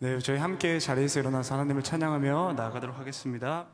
네, 저희 함께 자리에서 일어나서 하나님을 찬양하며 나아가도록 하겠습니다.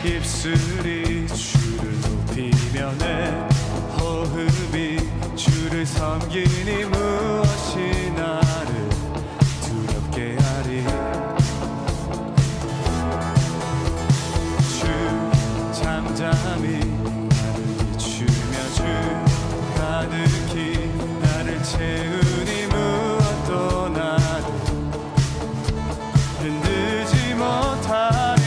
입술이 주를 높이며 내 호흡이 주를 섬기니 무엇이 나를 두렵게 하리. 주 잠잠히 나를 비추며 주 가득히 나를 채우니 무엇도 나를 흔들지 못하리.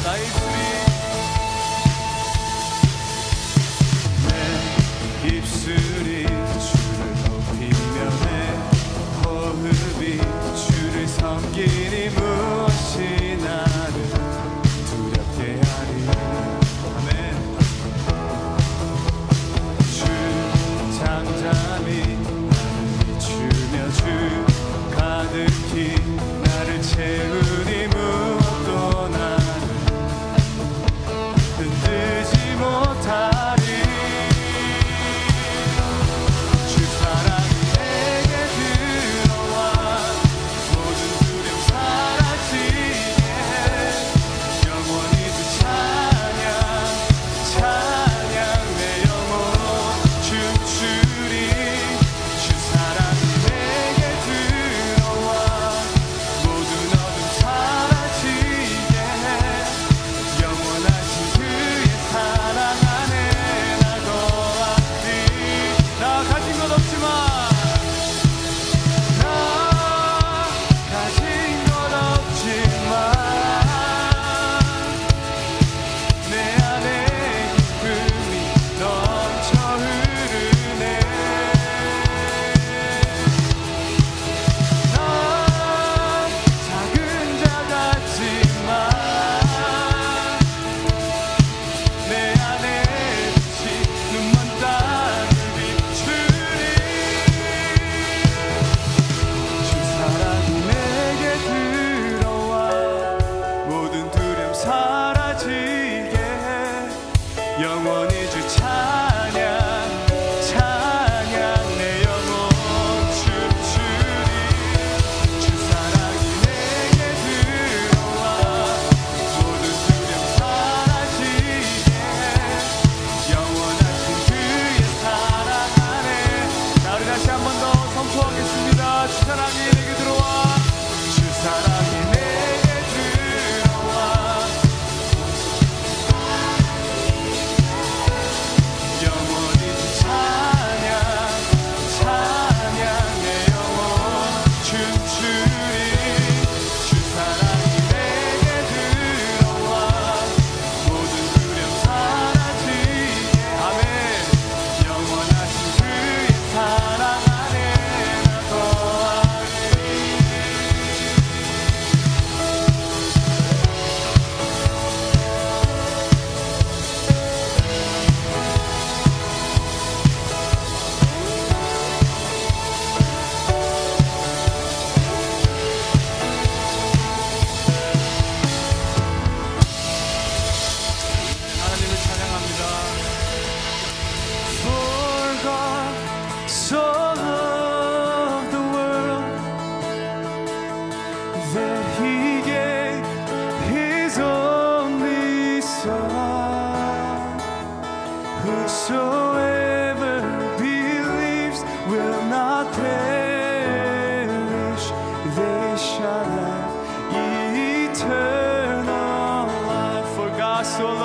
나의 입술이 주를 높이며 내 호흡이 주를 섬기니 무엇이 나를 두렵게 하리. 아멘. 주 잠잠히 나를 비추며 주 가득히 나를 채우니 무엇도 나를 흔들지 못하리. 주 사랑이 내게 들어와 모든 두려움 사라지게 영원히 주 찬양 내 영혼 춤추리. 주 사랑이 내게 들어와 모든 어둠 사라지게 영원하신 그의 사랑 안에 나 거하리. 나 가진 것 없지만 내 안에 기쁨이 넘쳐 흐르네. 난 작은 자 같지만 내 안에 빛이 눈먼 땅을 비추리. 주 사랑이 내게 들어와 모든 두려움 사라지게 영원히 주 찬양 내 영혼 춤추리. 주 사랑이 내게 들어와 모든 두려움 사라지게 영원하신 그의 사랑 안에. 자, 우리 다시 한 번 더 선포하겠습니다. 주 사랑이 내게 들어와 주 사랑이 내게 들어와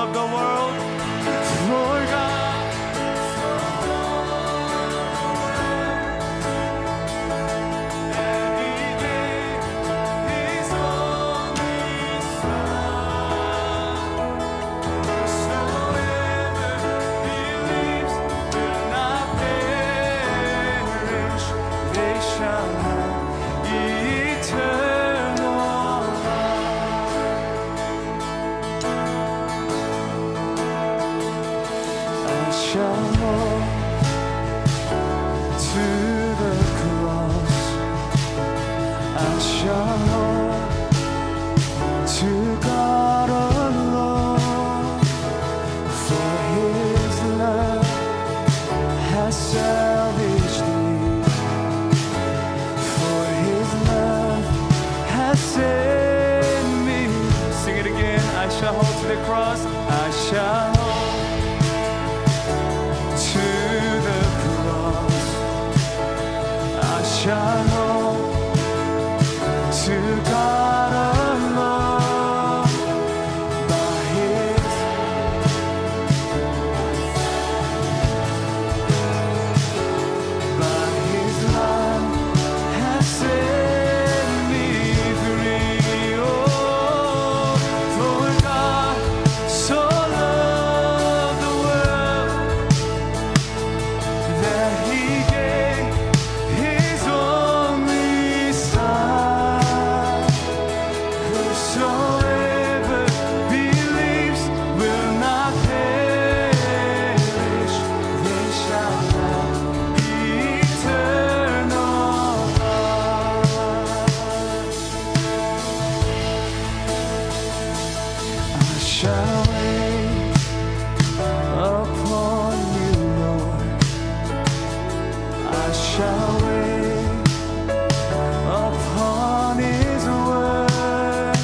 loved the world, Lord God. Cross, I shall hold to the cross. I shall hold to God alone. By His love has set me free. Oh, Lord God, so loved the world that He gave His only Son. Whosoever believes will not perish, they shall have eternal life. I shall wait upon you, Lord. I shall wait upon His word,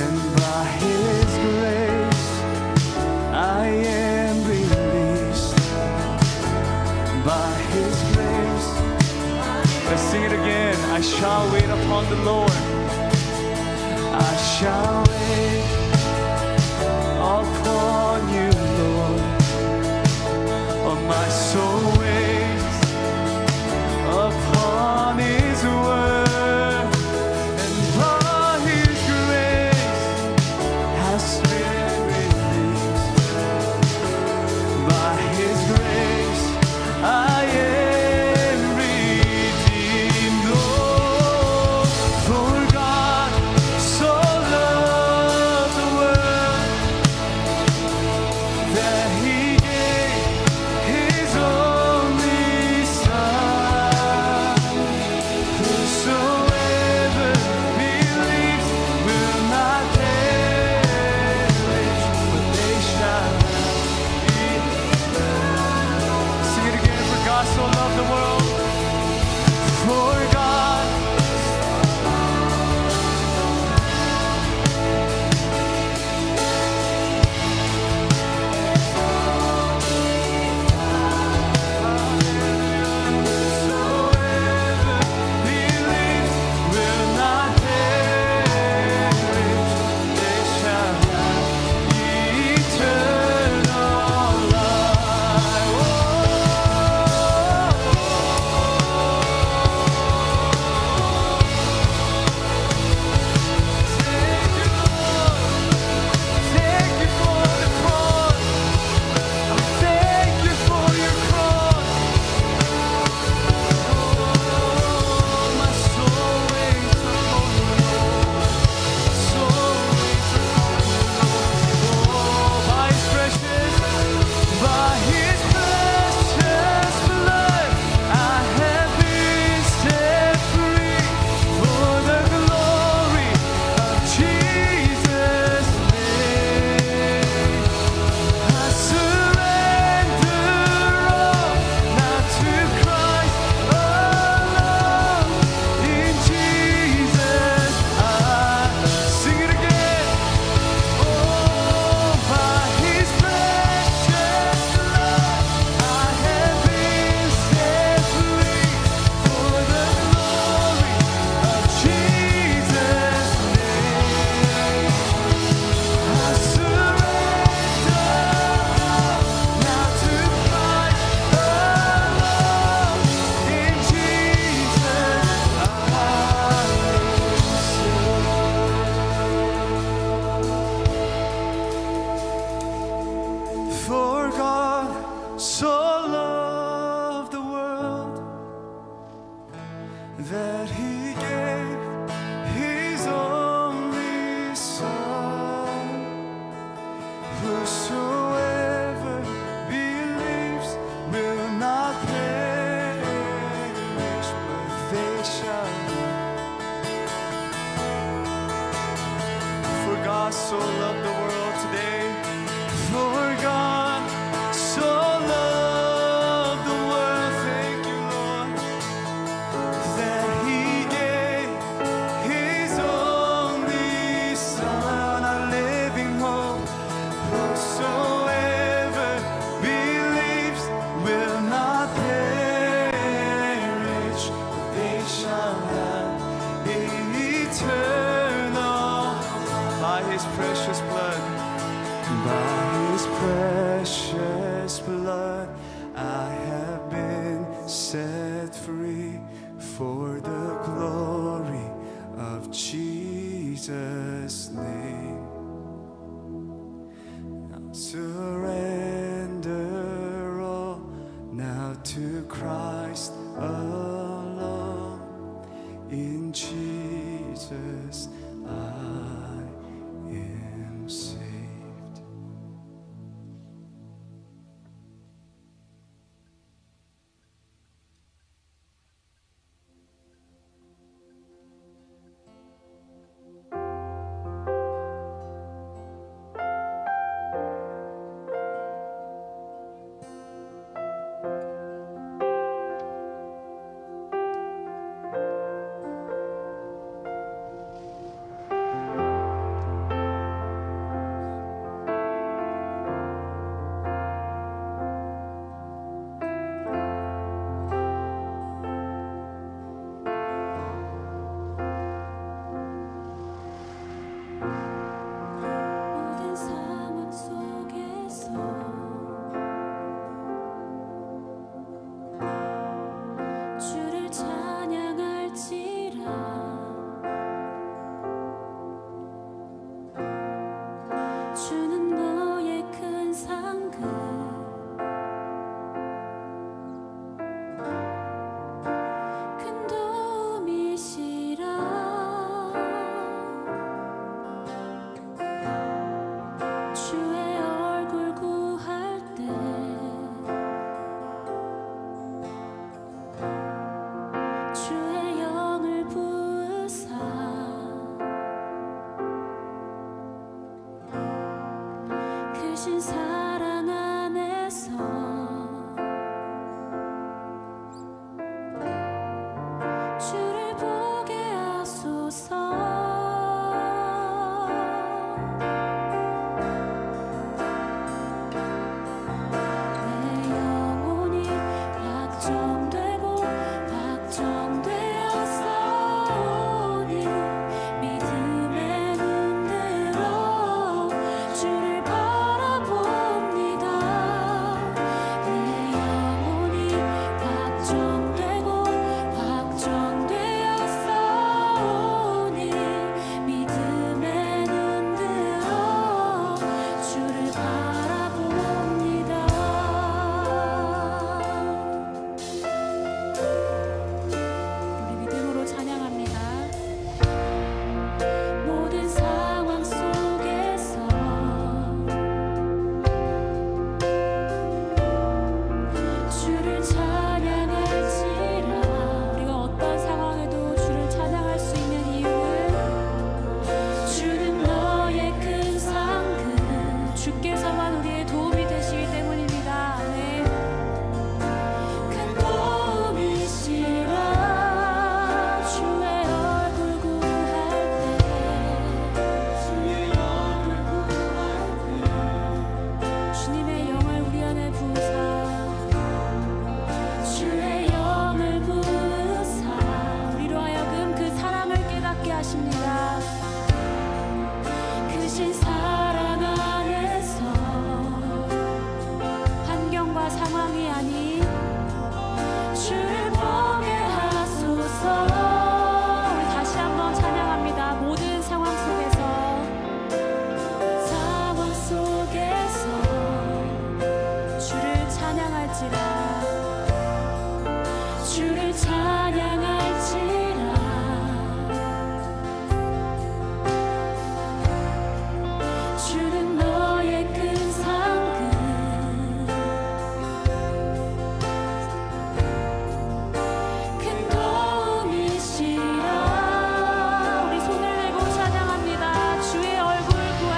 and by His grace I am released. By His grace, let's sing it again. I shall wait upon the Lord. I shall wait upon you, Lord. Oh, my soul waits upon His word, and by His grace has been released. By His grace I am redeemed. Oh, for God so loved so loved the world today. For God so loved the world, thank you, Lord, that He gave His only Son, a living hope. Whosoever believes will not perish, but they shall have eternal. By His precious blood, by His precious blood, I have been set free for the glory of Jesus' name. I'll surrender all now to Christ alone. In Jesus I am saved. 주의 얼굴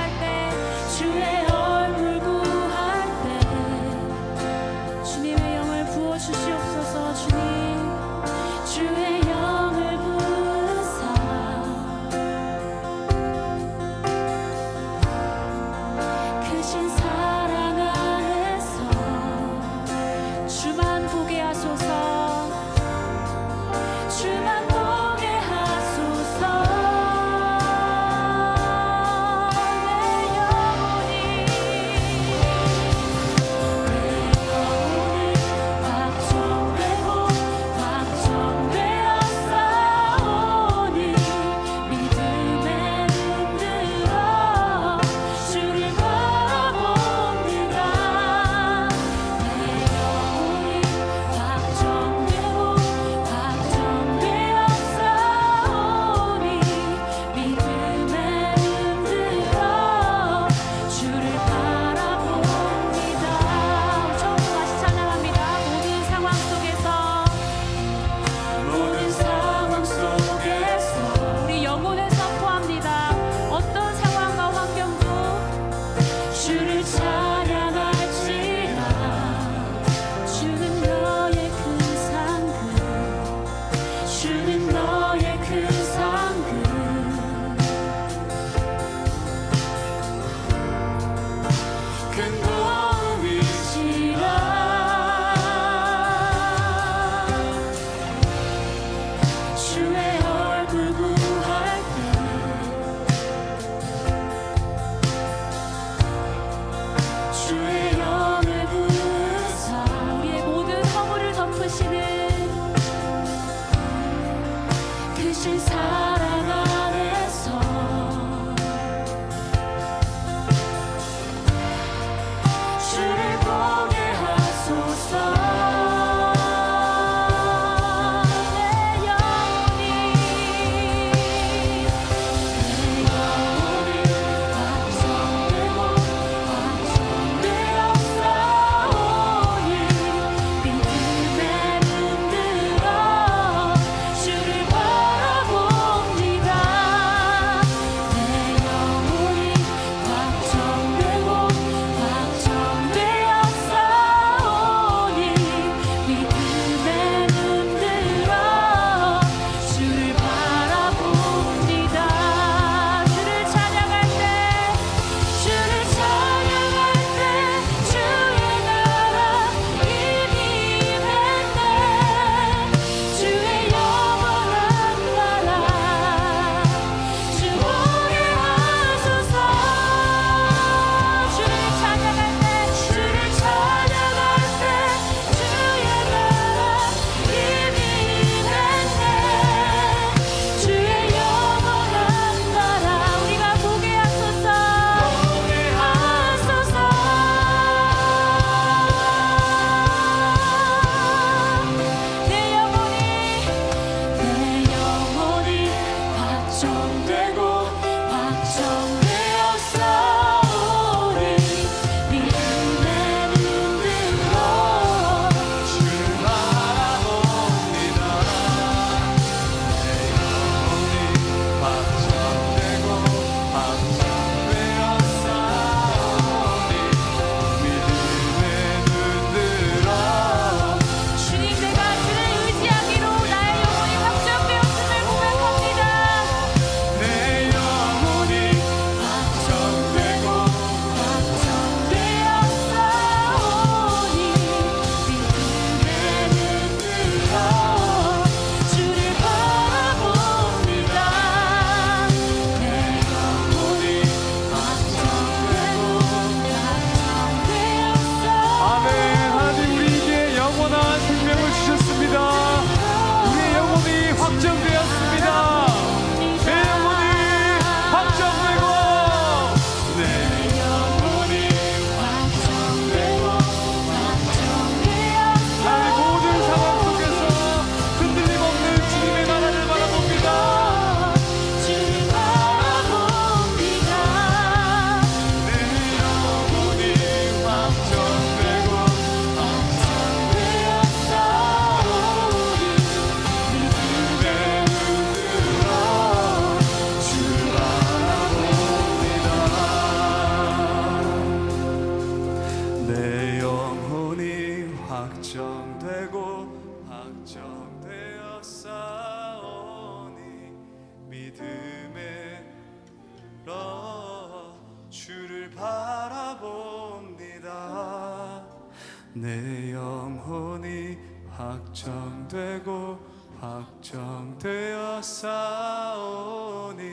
내 영혼이 확정되고 확정되어 싸우니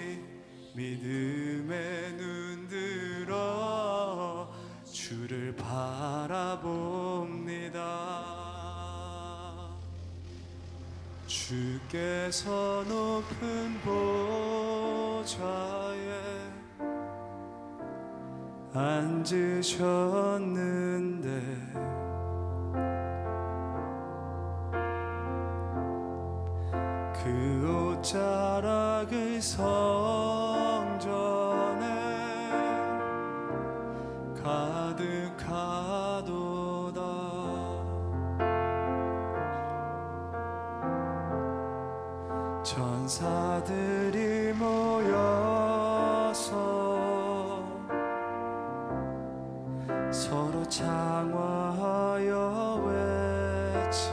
믿음의 눈 들어 주를 바라봅니다. 주께서 높은 보좌에 앉으셨는데 그 옷자락의 성전에 가득하도다. 천사들이 모여서 서로 장화하여 외치니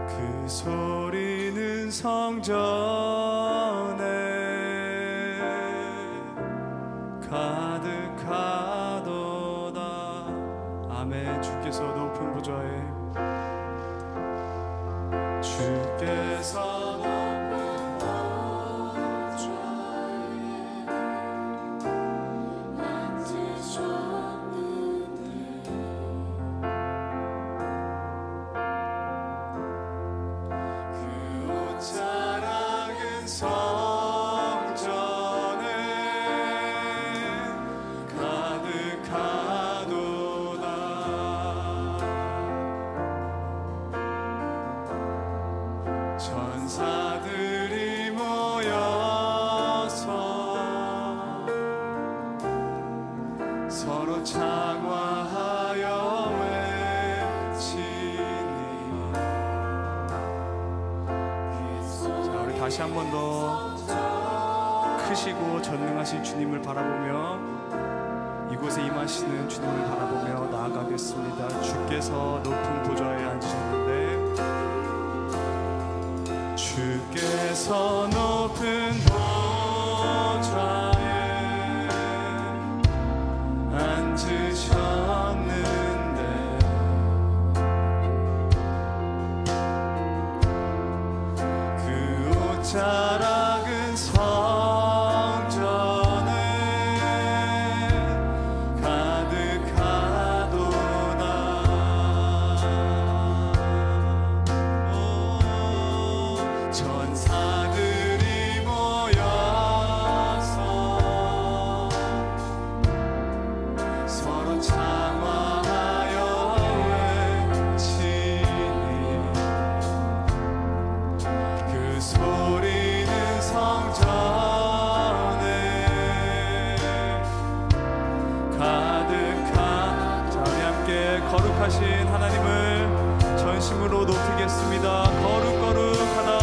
그 소리는 성전에 가득하도다. 아멘. 주께서 높은 보좌에 주께서 높은 보좌에 앉으셨는데 그 옷자락은 성전에 가득하도다. 천사들이 모여서 서로 장화하여 외치니. 자, 우리 다시 한 번 더 크시고 전능하신 주님을 바라보며 이곳에 임하시는 주님을 바라보며 나아가겠습니다. 주께서 높은 보좌에 앉으셨는데 주께서 높은 보좌에 앉으셨는데 그 옷자락은 성전에 가득하도다. 천사들이 모여서 서로 장화하여 외치니 그 소리는 성전에 가득한. 자, 우리 함께 거룩하신 하나님을 전심으로 높이겠습니다. 거룩거룩하다.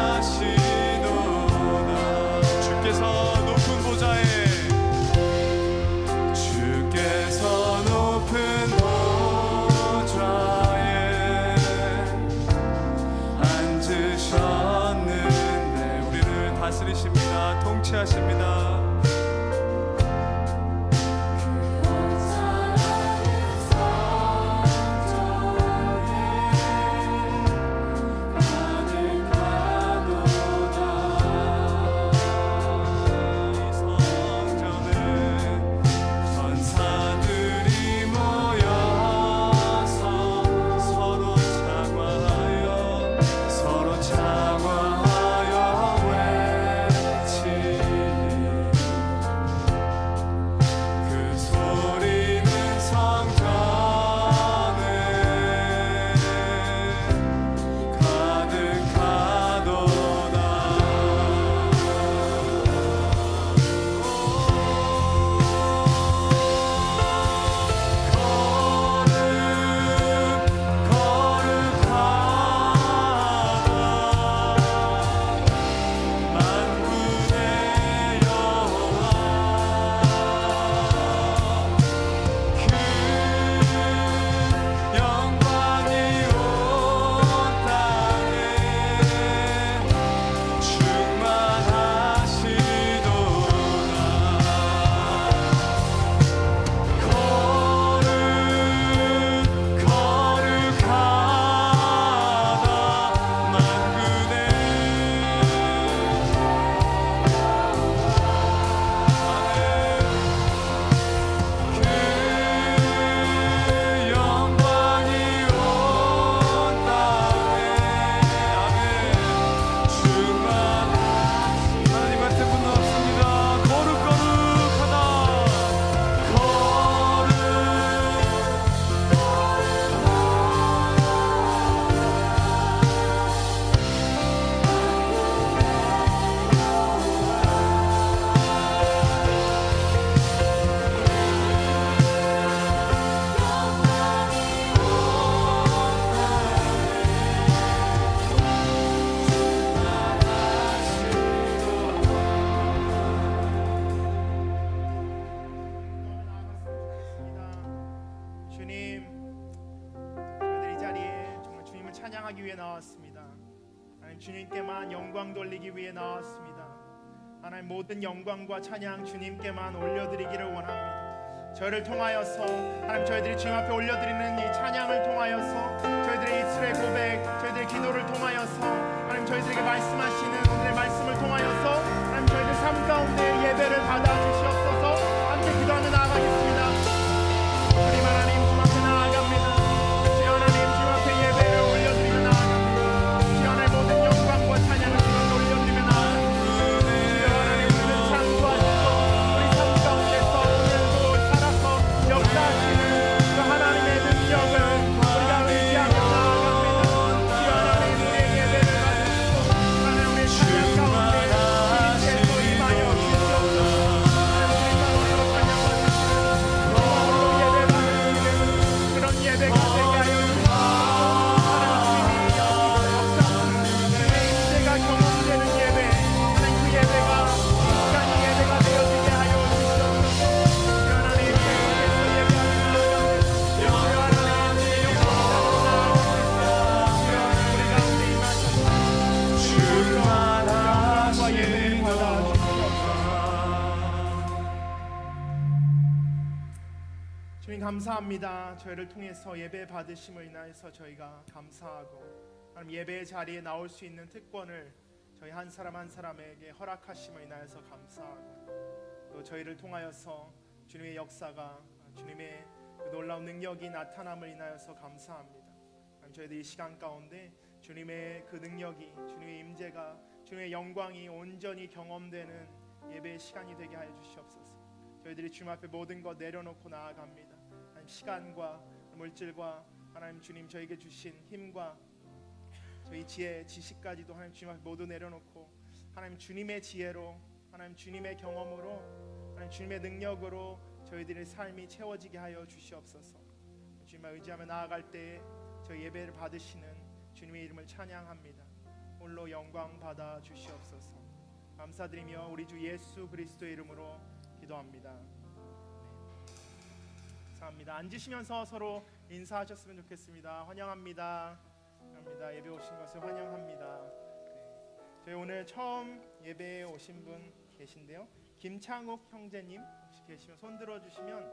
충만하시도다. 찬양하기 위해 나왔습니다. 하나님 주님께만 영광 돌리기 위해 나왔습니다. 하나님 모든 영광과 찬양 주님께만 올려드리기를 원합니다. 저희를 통하여서 하나님 저희들이 주님 앞에 올려드리는 이 찬양을 통하여서 저희들의 입술의 고백, 저희들의 기도를 통하여서 하나님 저희들에게 말씀하시는 오늘의 말씀을 통하여서 하나님 저희들 삶 가운데 예배를 받아주시옵소서. 함께 기도하며 나아가겠습니다. 주님 하나님 주님 앞에 나아갑니다. 주여 하나님 주님 앞에 예배를 올려드리며 나아갑니다. 주여 하나님 모든 영광과 찬양을 주님 앞에 올려드리며 나아갑니다. 주여 하나님 우리를 창조하시고 우리 삶 가운데서 오늘도 살아서 역사하시는 그 하나님의 능력을 우리가 의지하며 나아갑니다. 주여 하나님 우리의 예배를 받으시고 하나님 우리의 찬양 가운데 주님께서 임하여 주시옵소서. 하나님 우리 가운데로 찬양 받으시는 영으로 예배 받으시는 그런 예배가 되게 하여 주시옵소서. 하나님 주님이 역사하시는 주님의 임재가 경험되는 예배, 하나님 그 예배가 시간이 예배가 되어지게 하여 주시옵소서. 주여 하나님 주님께서 예배하며 나아갑니다. 주여 하나님 주의 영광으로 나아갑니다. 주여 하나님 우리 가운데 임하셔서 영광과 예배를 받아주시옵소서. 주님 감사합니다. 저희를 통해서 예배 받으심을 인하여서 저희가 감사하고 하나님 예배의 자리에 나올 수 있는 특권을 저희 한 사람 한 사람에게 허락하심을 인하여서 감사하고 또 저희를 통하여서 주님의 역사가 주님의 그 놀라운 능력이 나타남을 인하여서 감사합니다. 하나님 저희들 이 시간 가운데 주님의 그 능력이 주님의 임재가 주님의 영광이 온전히 경험되는 예배의 시간이 되게 하여 주시옵소서. 저희들이 주님 앞에 모든 것 내려놓고 나아갑니다. 하나님 시간과 물질과 하나님 주님 저에게 주신 힘과 저희 지혜, 지식까지도 하나님 주님 앞에 모두 내려놓고 하나님 주님의 지혜로 하나님 주님의 경험으로 하나님 주님의 능력으로 저희들의 삶이 채워지게 하여 주시옵소서. 주님을 의지하며 나아갈 때에 저희 예배를 받으시는 주님의 이름을 찬양합니다. 홀로 영광 받아 주시옵소서. 감사드리며 우리 주 예수 그리스도의 이름으로 기도합니다. 감사합니다. 앉으시면서 서로 인사하셨으면 좋겠습니다. 환영합니다. 환영합니다. 예배 오신 것을 환영합니다. 저희 오늘 처음 예배에 오신 분 계신데요. 김창욱 형제님 혹시 계시면 손 들어주시면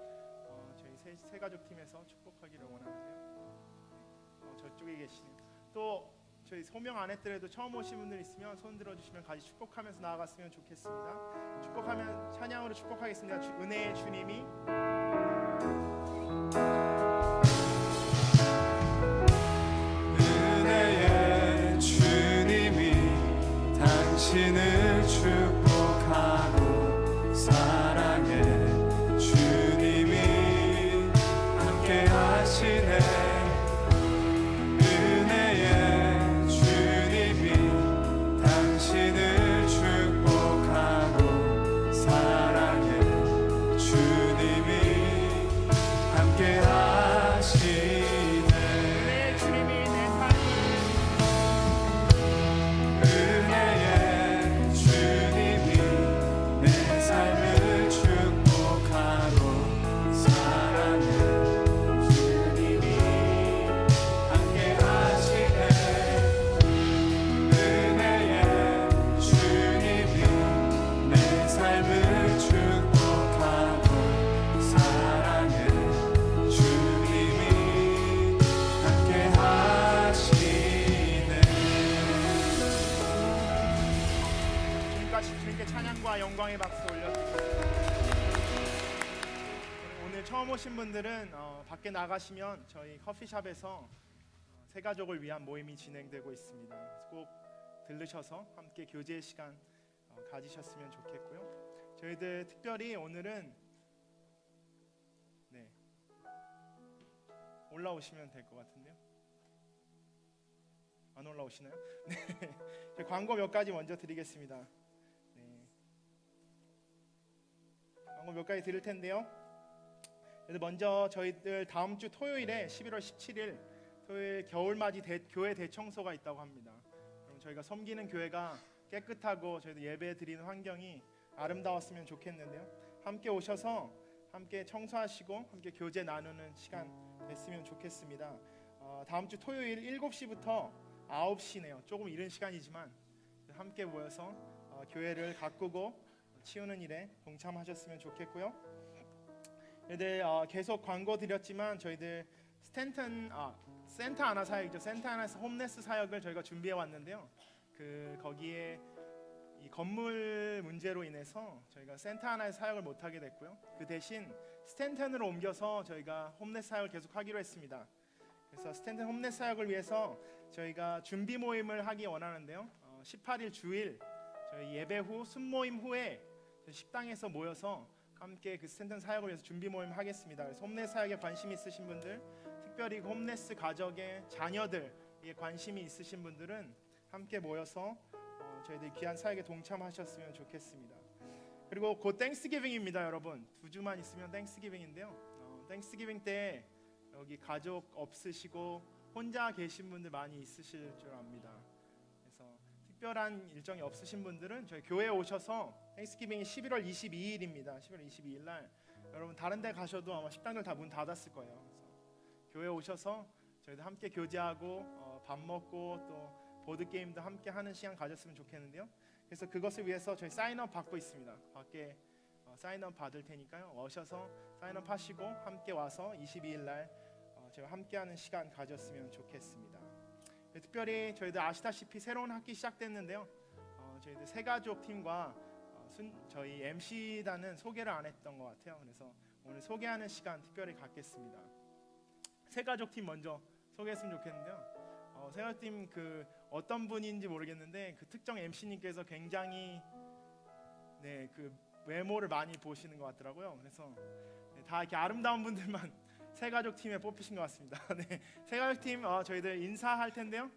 저희 세 가족 팀에서 축복하기를 원하는데요. 저쪽에 계시네요. 또 저희 소명 안 했더라도 처음 오신 분들 있으면 손 들어주시면 같이 축복하면서 나아갔으면 좋겠습니다. 축복하면 찬양으로 축복하겠습니다. 은혜의 주님이 은혜의 주님이 당신을 축복하고 사랑의 주님이 함께 하시네. 은혜의 주님이 당신을 축복하고 사랑의 주님이 함께 하시네. 은혜의 주님이 내 삶을 은혜의 주님이 내 삶을 축복하고 사랑의 주님이 함께 하시네. 은혜의 주님이 내 삶을 축복하고 사랑의 주님이 함께 하시네. 주님같이 주님께 찬양과 영광의 박수 올려드립니다. 오늘 처음 오신 분들은 밖에 나가시면 저희 커피숍에서 세 가족을 위한 모임이 진행되고 있습니다. 그래서 꼭 들르셔서 함께 교제의 시간 가지셨으면 좋겠고요. 저희들 특별히 오늘은 올라오시면 될 것 같은데요. 안 올라오시나요? 네. 저희 광고 몇 가지 먼저 드리겠습니다. 네. 광고 몇 가지 드릴 텐데요. 그래서 먼저 저희들 다음 주 토요일에 11월 17일 토요일 겨울맞이 교회 대청소가 있다고 합니다. 그럼 저희가 섬기는 교회가 깨끗하고 저희들 예배 드리는 환경이 아름다웠으면 좋겠는데요. 함께 오셔서 함께 청소하시고 함께 교제 나누는 시간 됐으면 좋겠습니다. 다음 주 토요일 7시부터 9시네요. 조금 이른 시간이지만 함께 모여서 교회를 가꾸고 치우는 일에 동참하셨으면 좋겠고요. 저희들 계속 광고 드렸지만 저희들 센타 하나 사역이죠. 센타 하나에서 홈레스 사역을 저희가 준비해 왔는데요. 거기에 이 건물 문제로 인해서 저희가 센타 하나의 사역을 못 하게 됐고요. 그 대신 스탠턴으로 옮겨서 저희가 홈레스 사역을 계속 하기로 했습니다. 그래서 스탠턴 홈레스 사역을 위해서 저희가 준비 모임을 하기 원하는데요. 18일 주일 저희 예배 후 순모임 후에 식당에서 모여서 함께 그 스탠턴 사역을 위해서 준비 모임 하겠습니다. 그래서 홈레스 사역에 관심 있으신 분들, 특별히 홈레스 가족의 자녀들에 관심이 있으신 분들은 함께 모여서 저희들 귀한 사역에 동참하셨으면 좋겠습니다. 그리고 곧 땡스기빙입니다, 여러분. 2주만 있으면 땡스기빙인데요. 땡스기빙 때 여기 가족 없으시고 혼자 계신 분들 많이 있으실 줄 압니다. 그래서 특별한 일정이 없으신 분들은 저희 교회에 오셔서 땡스기빙이 11월 22일입니다. 11월 22일 날 여러분 다른 데 가셔도 아마 식당들 다 문 닫았을 거예요. 그래서 교회에 오셔서 저희들 함께 교제하고 밥 먹고 또 보드 게임도 함께 하는 시간 가졌으면 좋겠는데요. 그래서 그것을 위해서 저희 사인업 받고 있습니다. 밖에 사인업 받을 테니까요. 오셔서 사인업 하시고 함께 와서 22일 날 저희와 함께하는 시간 가졌으면 좋겠습니다. 특별히 저희들 아시다시피 새로운 학기 시작됐는데요. 저희들 새가족 팀과 저희 MC단은 소개를 안 했던 것 같아요. 그래서 오늘 소개하는 시간 특별히 갖겠습니다. 새가족 팀 먼저 소개했으면 좋겠는데요. 새가족팀 어떤 분인지 모르겠는데 그 특정 MC님께서 굉장히 그 외모를 많이 보시는 것 같더라고요. 그래서 다 이렇게 아름다운 분들만 새가족팀에 뽑히신 것 같습니다. 네, 새가족팀 저희들 인사할 텐데요.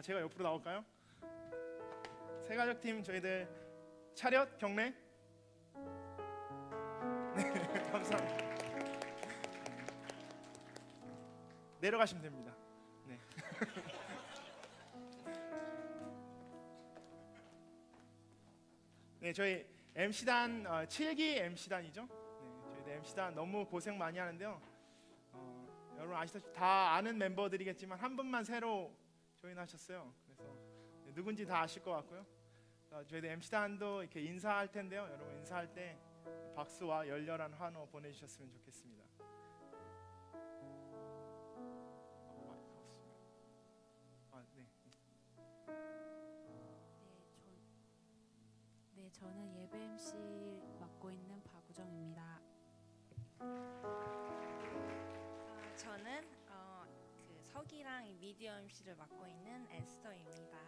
제가 옆으로 나올까요? 새가족팀 저희들 차렷 경례. 네, 감사합니다. 내려가시면 됩니다. 네. 네, 저희 MC단 7기 MC단이죠. 네, 저희들 MC단 너무 고생 많이 하는데요. 여러분 아시다시피 다 아는 멤버들이겠지만 한 분만 새로 조인하셨어요. 그래서 누군지 다 아실 것 같고요. 저희들 MC단도 이렇게 인사할 텐데요. 여러분 인사할 때 박수와 열렬한 환호 보내주셨으면 좋겠습니다. 저는 예배 MC 맡고 있는 박우정입니다. 저는 서기랑 미디어 MC를 맡고 있는 에스더입니다.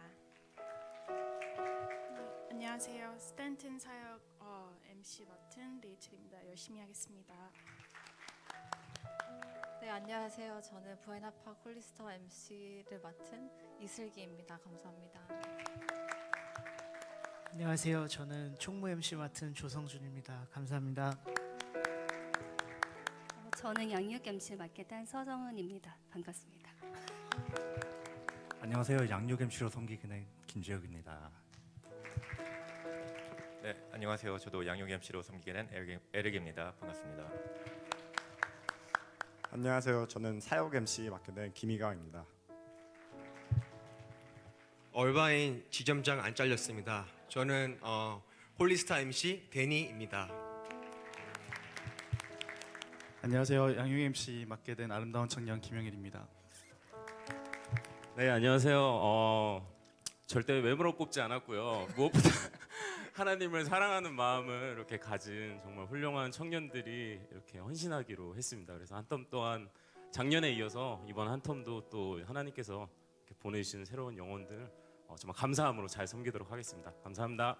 안녕하세요. 스탠튼 사역 MC 맡은 레이첼입니다. 열심히 하겠습니다. 네, 안녕하세요. 저는 부에나파 콜리스터 MC를 맡은 이슬기입니다. 감사합니다. 안녕하세요. 저는 총무 MC 맡은 조성준입니다. 감사합니다. 저는 양육 MC 맡게 된 서정은입니다. 반갑습니다. 안녕하세요. 양육 MC로 섬기게 된 김재혁입니다. 네, 안녕하세요. 저도 양육 MC로 섬기게 된 에릭입니다. 반갑습니다. 안녕하세요. 저는 사역 MC 맡게 된 김희강입니다. 얼바인 지점장 안 잘렸습니다. 저는 홀리스타 MC 데니입니다. 안녕하세요. 양육 MC 맡게 된 아름다운 청년 김영일입니다. 네, 안녕하세요. 절대 외모로 꼽지 않았고요. 무엇보다 하나님을 사랑하는 마음을 이렇게 가진 정말 훌륭한 청년들이 이렇게 헌신하기로 했습니다. 그래서 한 텀 또한 작년에 이어서 이번 한 텀도 또 하나님께서 이렇게 보내주신 새로운 영혼들 정말 감사함으로 잘 섬기도록 하겠습니다. 감사합니다.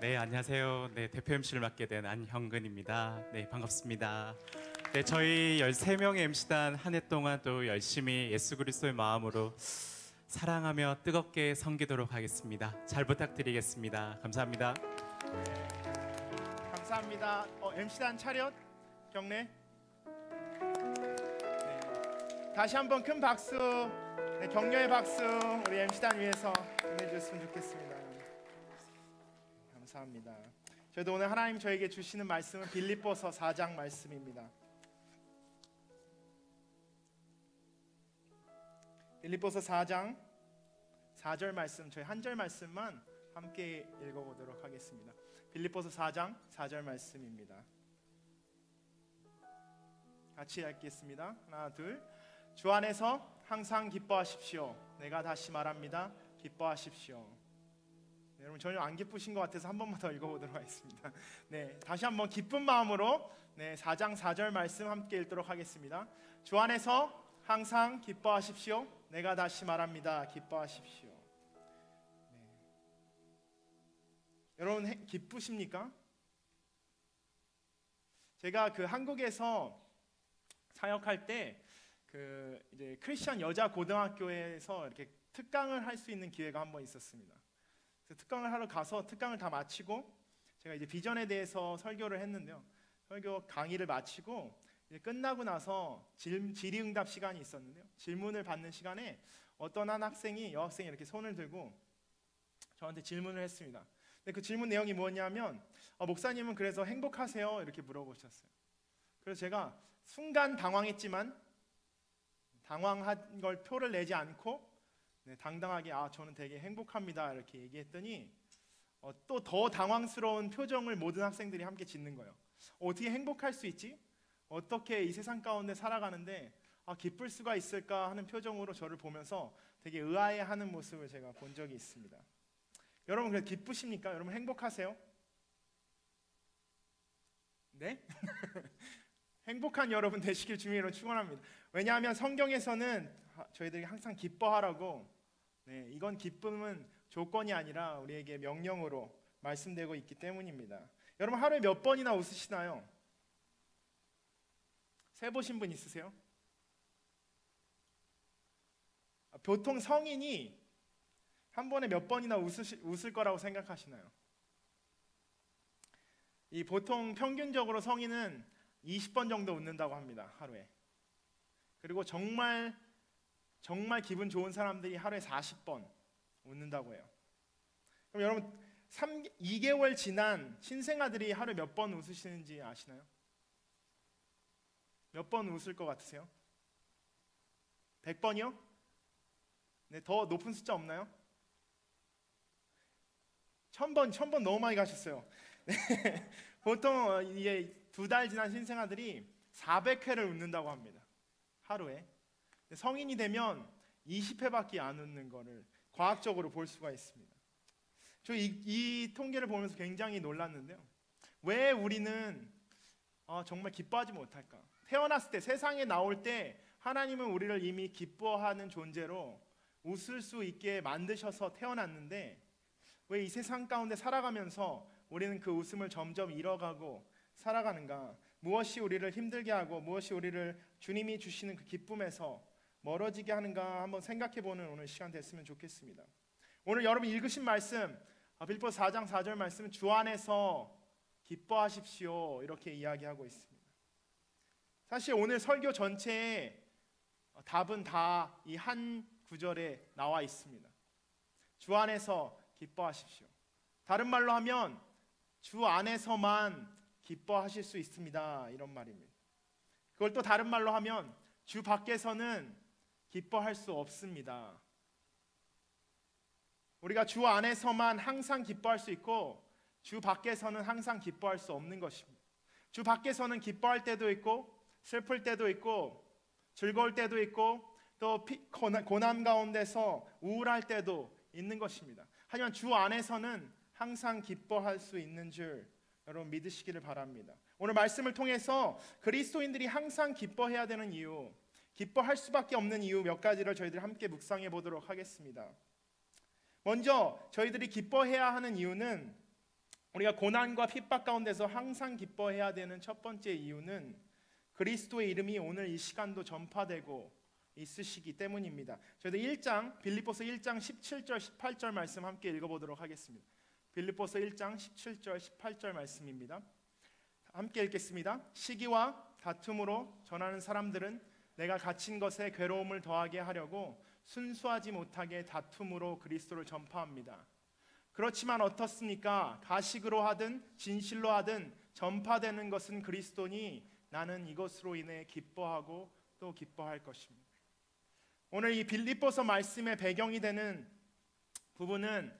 네, 안녕하세요. 네, 대표 MC를 맡게 된 안형근입니다. 네, 반갑습니다. 네, 저희 13명의 MC단 한 해 동안 또 열심히 예수 그리스도의 마음으로 사랑하며 뜨겁게 섬기도록 하겠습니다. 잘 부탁드리겠습니다. 감사합니다. 감사합니다. MC단 차렷 경례. 네. 다시 한번 큰 박수, 네, 격려의 박수 우리 MC단 위해서 보내주셨으면 좋겠습니다. 감사합니다. 저희도 오늘 하나님 저에게 주시는 말씀은 빌립보서 4장 말씀입니다. 빌립보서 4장 4절 말씀, 저희 한 절 말씀만 함께 읽어보도록 하겠습니다. 빌립보서 4장 4절 말씀입니다. 같이 읽겠습니다. 하나, 둘. 주 안에서 항상 기뻐하십시오. 내가 다시 말합니다. 기뻐하십시오. 네, 여러분 전혀 안 기쁘신 것 같아서 한 번만 더 읽어보도록 하겠습니다. 네, 다시 한번 기쁜 마음으로 4장 4절 말씀 함께 읽도록 하겠습니다. 주 안에서 항상 기뻐하십시오. 내가 다시 말합니다. 기뻐하십시오. 네. 여러분 기쁘십니까? 제가 그 한국에서 사역할 때 그 이제 크리스천 여자 고등학교에서 이렇게 특강을 할 수 있는 기회가 한 번 있었습니다. 그래서 특강을 하러 가서 특강을 다 마치고 제가 이제 비전에 대해서 설교를 했는데요. 설교 강의를 마치고 이제 끝나고 나서 질의응답 시간이 있었는데요. 질문을 받는 시간에 어떤 한 학생이 여학생이 이렇게 손을 들고 저한테 질문을 했습니다. 근데 그 질문 내용이 뭐냐면 목사님은 그래서 행복하세요? 이렇게 물어보셨어요. 그래서 제가 순간 당황했지만 당황한 걸 표를 내지 않고 당당하게 저는 되게 행복합니다 이렇게 얘기했더니 또 더 당황스러운 표정을 모든 학생들이 함께 짓는 거예요. 어떻게 행복할 수 있지? 어떻게 이 세상 가운데 살아가는데 기쁠 수가 있을까 하는 표정으로 저를 보면서 되게 의아해하는 모습을 제가 본 적이 있습니다. 여러분 그래 기쁘십니까? 여러분 행복하세요? 네? 행복한 여러분 되시길 주님으로 축원합니다. 왜냐하면 성경에서는 저희들이 항상 기뻐하라고 이건 기쁨은 조건이 아니라 우리에게 명령으로 말씀되고 있기 때문입니다. 여러분 하루에 몇 번이나 웃으시나요? 세보신 분 있으세요? 보통 성인이 한 번에 몇 번이나 웃을 거라고 생각하시나요? 이 보통 평균적으로 성인은 20번 정도 웃는다고 합니다. 하루에. 그리고 정말 기분 좋은 사람들이 하루에 40번 웃는다고 해요. 그럼 여러분 2개월 지난 신생아들이 하루에 몇 번 웃으시는지 아시나요? 몇 번 웃을 것 같으세요? 100번이요? 네, 더 높은 숫자 없나요? 1000번 너무 많이 가셨어요. 네, 보통 이게 2달 지난 신생아들이 400회를 웃는다고 합니다. 하루에. 성인이 되면 20회밖에 안 웃는 거를 과학적으로 볼 수가 있습니다. 저 이 통계를 보면서 굉장히 놀랐는데요. 왜 우리는 정말 기뻐하지 못할까? 태어났을 때, 세상에 나올 때 하나님은 우리를 이미 기뻐하는 존재로 웃을 수 있게 만드셔서 태어났는데 왜 이 세상 가운데 살아가면서 우리는 그 웃음을 점점 잃어가고 살아가는가? 무엇이 우리를 힘들게 하고 무엇이 우리를 주님이 주시는 그 기쁨에서 멀어지게 하는가 한번 생각해보는 오늘 시간 됐으면 좋겠습니다. 오늘 여러분 읽으신 말씀 빌립보서 4장 4절 말씀 주 안에서 기뻐하십시오 이렇게 이야기하고 있습니다. 사실 오늘 설교 전체에 답은 다 이 한 구절에 나와 있습니다. 주 안에서 기뻐하십시오. 다른 말로 하면 주 안에서만 기뻐하실 수 있습니다. 이런 말입니다. 그걸 또 다른 말로 하면 주 밖에서는 기뻐할 수 없습니다. 우리가 주 안에서만 항상 기뻐할 수 있고 주 밖에서는 항상 기뻐할 수 없는 것입니다. 주 밖에서는 기뻐할 때도 있고 슬플 때도 있고 즐거울 때도 있고 또 고난 가운데서 우울할 때도 있는 것입니다. 하지만 주 안에서는 항상 기뻐할 수 있는 줄 여러분 믿으시기를 바랍니다. 오늘 말씀을 통해서 그리스도인들이 항상 기뻐해야 되는 이유, 기뻐할 수밖에 없는 이유 몇 가지를 저희들이 함께 묵상해 보도록 하겠습니다. 먼저 저희들이 기뻐해야 하는 이유는 우리가 고난과 핍박 가운데서 항상 기뻐해야 되는 첫 번째 이유는 그리스도의 이름이 오늘 이 시간도 전파되고 있으시기 때문입니다. 저희들 빌립보서 1장 17절 18절 말씀 함께 읽어보도록 하겠습니다. 빌립보서 1장 17절 18절 말씀입니다. 함께 읽겠습니다. 시기와 다툼으로 전하는 사람들은 내가 갇힌 것에 괴로움을 더하게 하려고 순수하지 못하게 다툼으로 그리스도를 전파합니다. 그렇지만 어떻습니까? 가식으로 하든 진실로 하든 전파되는 것은 그리스도니 나는 이것으로 인해 기뻐하고 또 기뻐할 것입니다. 오늘 이 빌립보서 말씀의 배경이 되는 부분은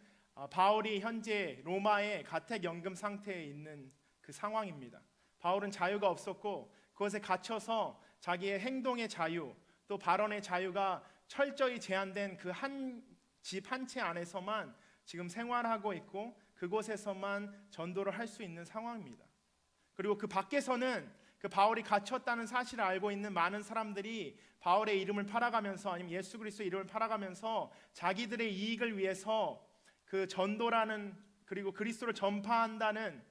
바울이 현재 로마의 가택연금 상태에 있는 그 상황입니다. 바울은 자유가 없었고 그것에 갇혀서 자기의 행동의 자유 또 발언의 자유가 철저히 제한된 그 한 집 한 채 안에서만 지금 생활하고 있고 그곳에서만 전도를 할 수 있는 상황입니다. 그리고 그 밖에서는 그 바울이 갇혔다는 사실을 알고 있는 많은 사람들이 바울의 이름을 팔아가면서 아니면 예수 그리스도의 이름을 팔아가면서 자기들의 이익을 위해서 그 전도라는 그리고 그리스도를 전파한다는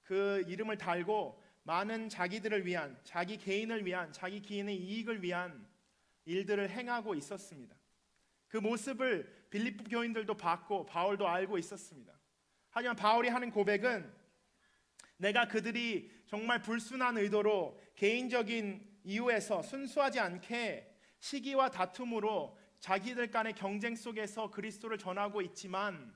그 이름을 달고 많은 자기들을 위한 자기 개인을 위한 자기 개인의 이익을 위한 일들을 행하고 있었습니다. 그 모습을 빌립보 교인들도 봤고 바울도 알고 있었습니다. 하지만 바울이 하는 고백은 내가 그들이 정말 불순한 의도로 개인적인 이유에서 순수하지 않게 시기와 다툼으로 자기들 간의 경쟁 속에서 그리스도를 전하고 있지만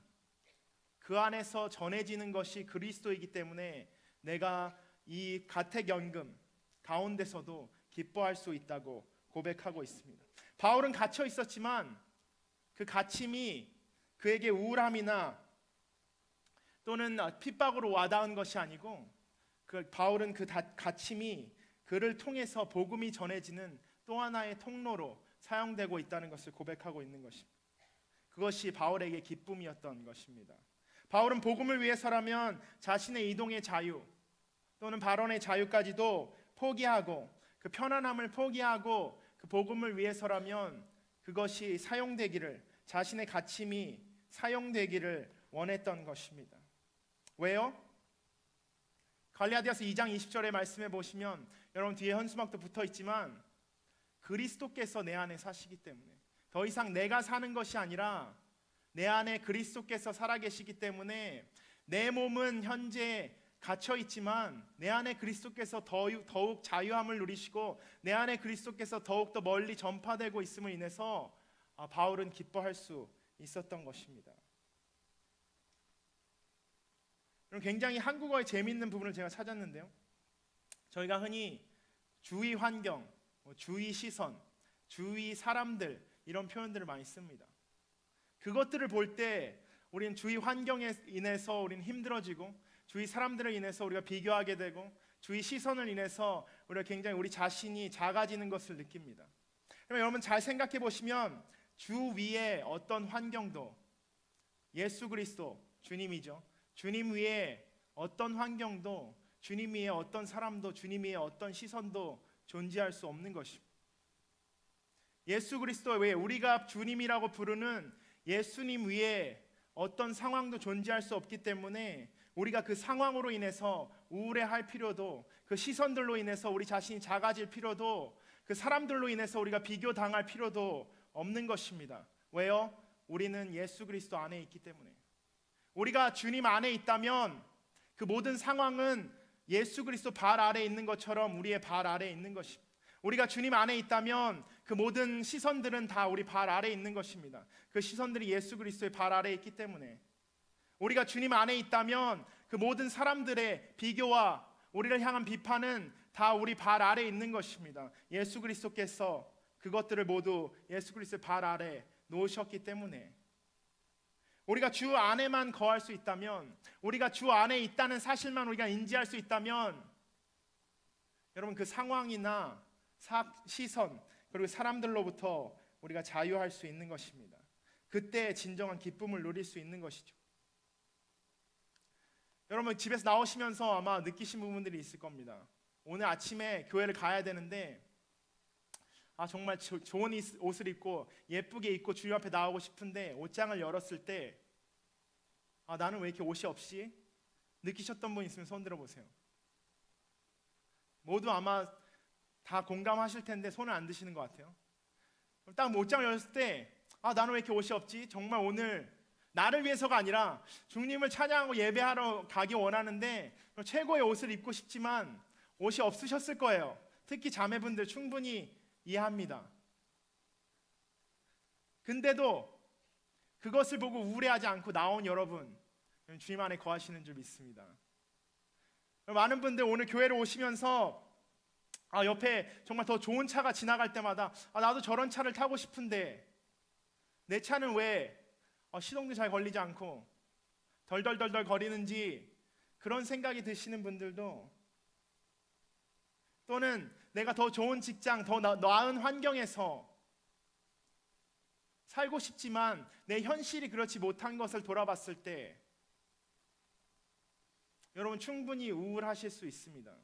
그 안에서 전해지는 것이 그리스도이기 때문에 내가 이 가택연금 가운데서도 기뻐할 수 있다고 고백하고 있습니다. 바울은 갇혀 있었지만 그 갇힘이 그에게 우울함이나 또는 핍박으로 와닿은 것이 아니고 바울은 그 갇힘이 그를 통해서 복음이 전해지는 또 하나의 통로로 사용되고 있다는 것을 고백하고 있는 것입니다. 그것이 바울에게 기쁨이었던 것입니다. 바울은 복음을 위해서라면 자신의 이동의 자유 또는 발언의 자유까지도 포기하고 그 편안함을 포기하고 그 복음을 위해서라면 그것이 사용되기를 자신의 갇힘이 사용되기를 원했던 것입니다. 왜요? 갈라디아서 2장 20절의 말씀에 보시면 여러분 뒤에 현수막도 붙어 있지만 그리스도께서 내 안에 사시기 때문에 더 이상 내가 사는 것이 아니라 내 안에 그리스도께서 살아계시기 때문에 내 몸은 현재 갇혀 있지만 내 안에 그리스도께서 더욱 자유함을 누리시고 내 안에 그리스도께서 더욱 더 멀리 전파되고 있음을 인해서 바울은 기뻐할 수 있었던 것입니다. 굉장히 한국어의 재미있는 부분을 제가 찾았는데요. 저희가 흔히 주위 환경, 주위 시선, 주위 사람들 이런 표현들을 많이 씁니다. 그것들을 볼 때 우리는 주위 환경에 인해서 우리는 힘들어지고 주위 사람들을 인해서 우리가 비교하게 되고 주위 시선을 인해서 우리가 굉장히 우리 자신이 작아지는 것을 느낍니다. 그러면 여러분 잘 생각해 보시면 주위의 어떤 환경도 예수 그리스도 주님이죠. 주님 위에 어떤 환경도 주님 위에 어떤 사람도 주님 위에 어떤 시선도 존재할 수 없는 것입니다. 예수 그리스도 외에 우리가 주님이라고 부르는 예수님 위에 어떤 상황도 존재할 수 없기 때문에 우리가 그 상황으로 인해서 우울해할 필요도 그 시선들로 인해서 우리 자신이 작아질 필요도 그 사람들로 인해서 우리가 비교당할 필요도 없는 것입니다. 왜요? 우리는 예수 그리스도 안에 있기 때문에. 우리가 주님 안에 있다면 그 모든 상황은 예수 그리스도 발 아래에 있는 것처럼 우리의 발 아래에 있는 것입니다. 우리가 주님 안에 있다면 그 모든 시선들은 다 우리 발 아래에 있는 것입니다. 그 시선들이 예수 그리스도의 발 아래에 있기 때문에 우리가 주님 안에 있다면 그 모든 사람들의 비교와 우리를 향한 비판은 다 우리 발 아래에 있는 것입니다. 예수 그리스도께서 그것들을 모두 예수 그리스도의 발 아래에 놓으셨기 때문에 우리가 주 안에만 거할 수 있다면 우리가 주 안에 있다는 사실만 우리가 인지할 수 있다면 여러분 그 상황이나 시선 그리고 사람들로부터 우리가 자유할 수 있는 것입니다. 그때 진정한 기쁨을 누릴 수 있는 것이죠. 여러분 집에서 나오시면서 아마 느끼신 부분들이 있을 겁니다. 오늘 아침에 교회를 가야 되는데 정말 좋은 옷을 입고 예쁘게 입고 주님 앞에 나오고 싶은데 옷장을 열었을 때 나는 왜 이렇게 옷이 없이? 느끼셨던 분 있으면 손 들어보세요. 모두 아마 다 공감하실 텐데 손을 안 드시는 것 같아요. 딱 옷장을 열었을 때 나는 왜 이렇게 옷이 없지? 정말 오늘 나를 위해서가 아니라 주님을 찬양하고 예배하러 가기 원하는데 최고의 옷을 입고 싶지만 옷이 없으셨을 거예요. 특히 자매분들 충분히 이해합니다. 근데도 그것을 보고 우울해하지 않고 나온 여러분 주님 안에 거하시는 줄 믿습니다. 많은 분들 오늘 교회를 오시면서 옆에 정말 더 좋은 차가 지나갈 때마다 나도 저런 차를 타고 싶은데 내 차는 왜 시동도 잘 걸리지 않고 덜덜덜덜 거리는지 그런 생각이 드시는 분들도, 또는 내가 더 좋은 직장, 더 나은 환경에서 살고 싶지만 내 현실이 그렇지 못한 것을 돌아봤을 때 여러분 충분히 우울하실 수 있습니다.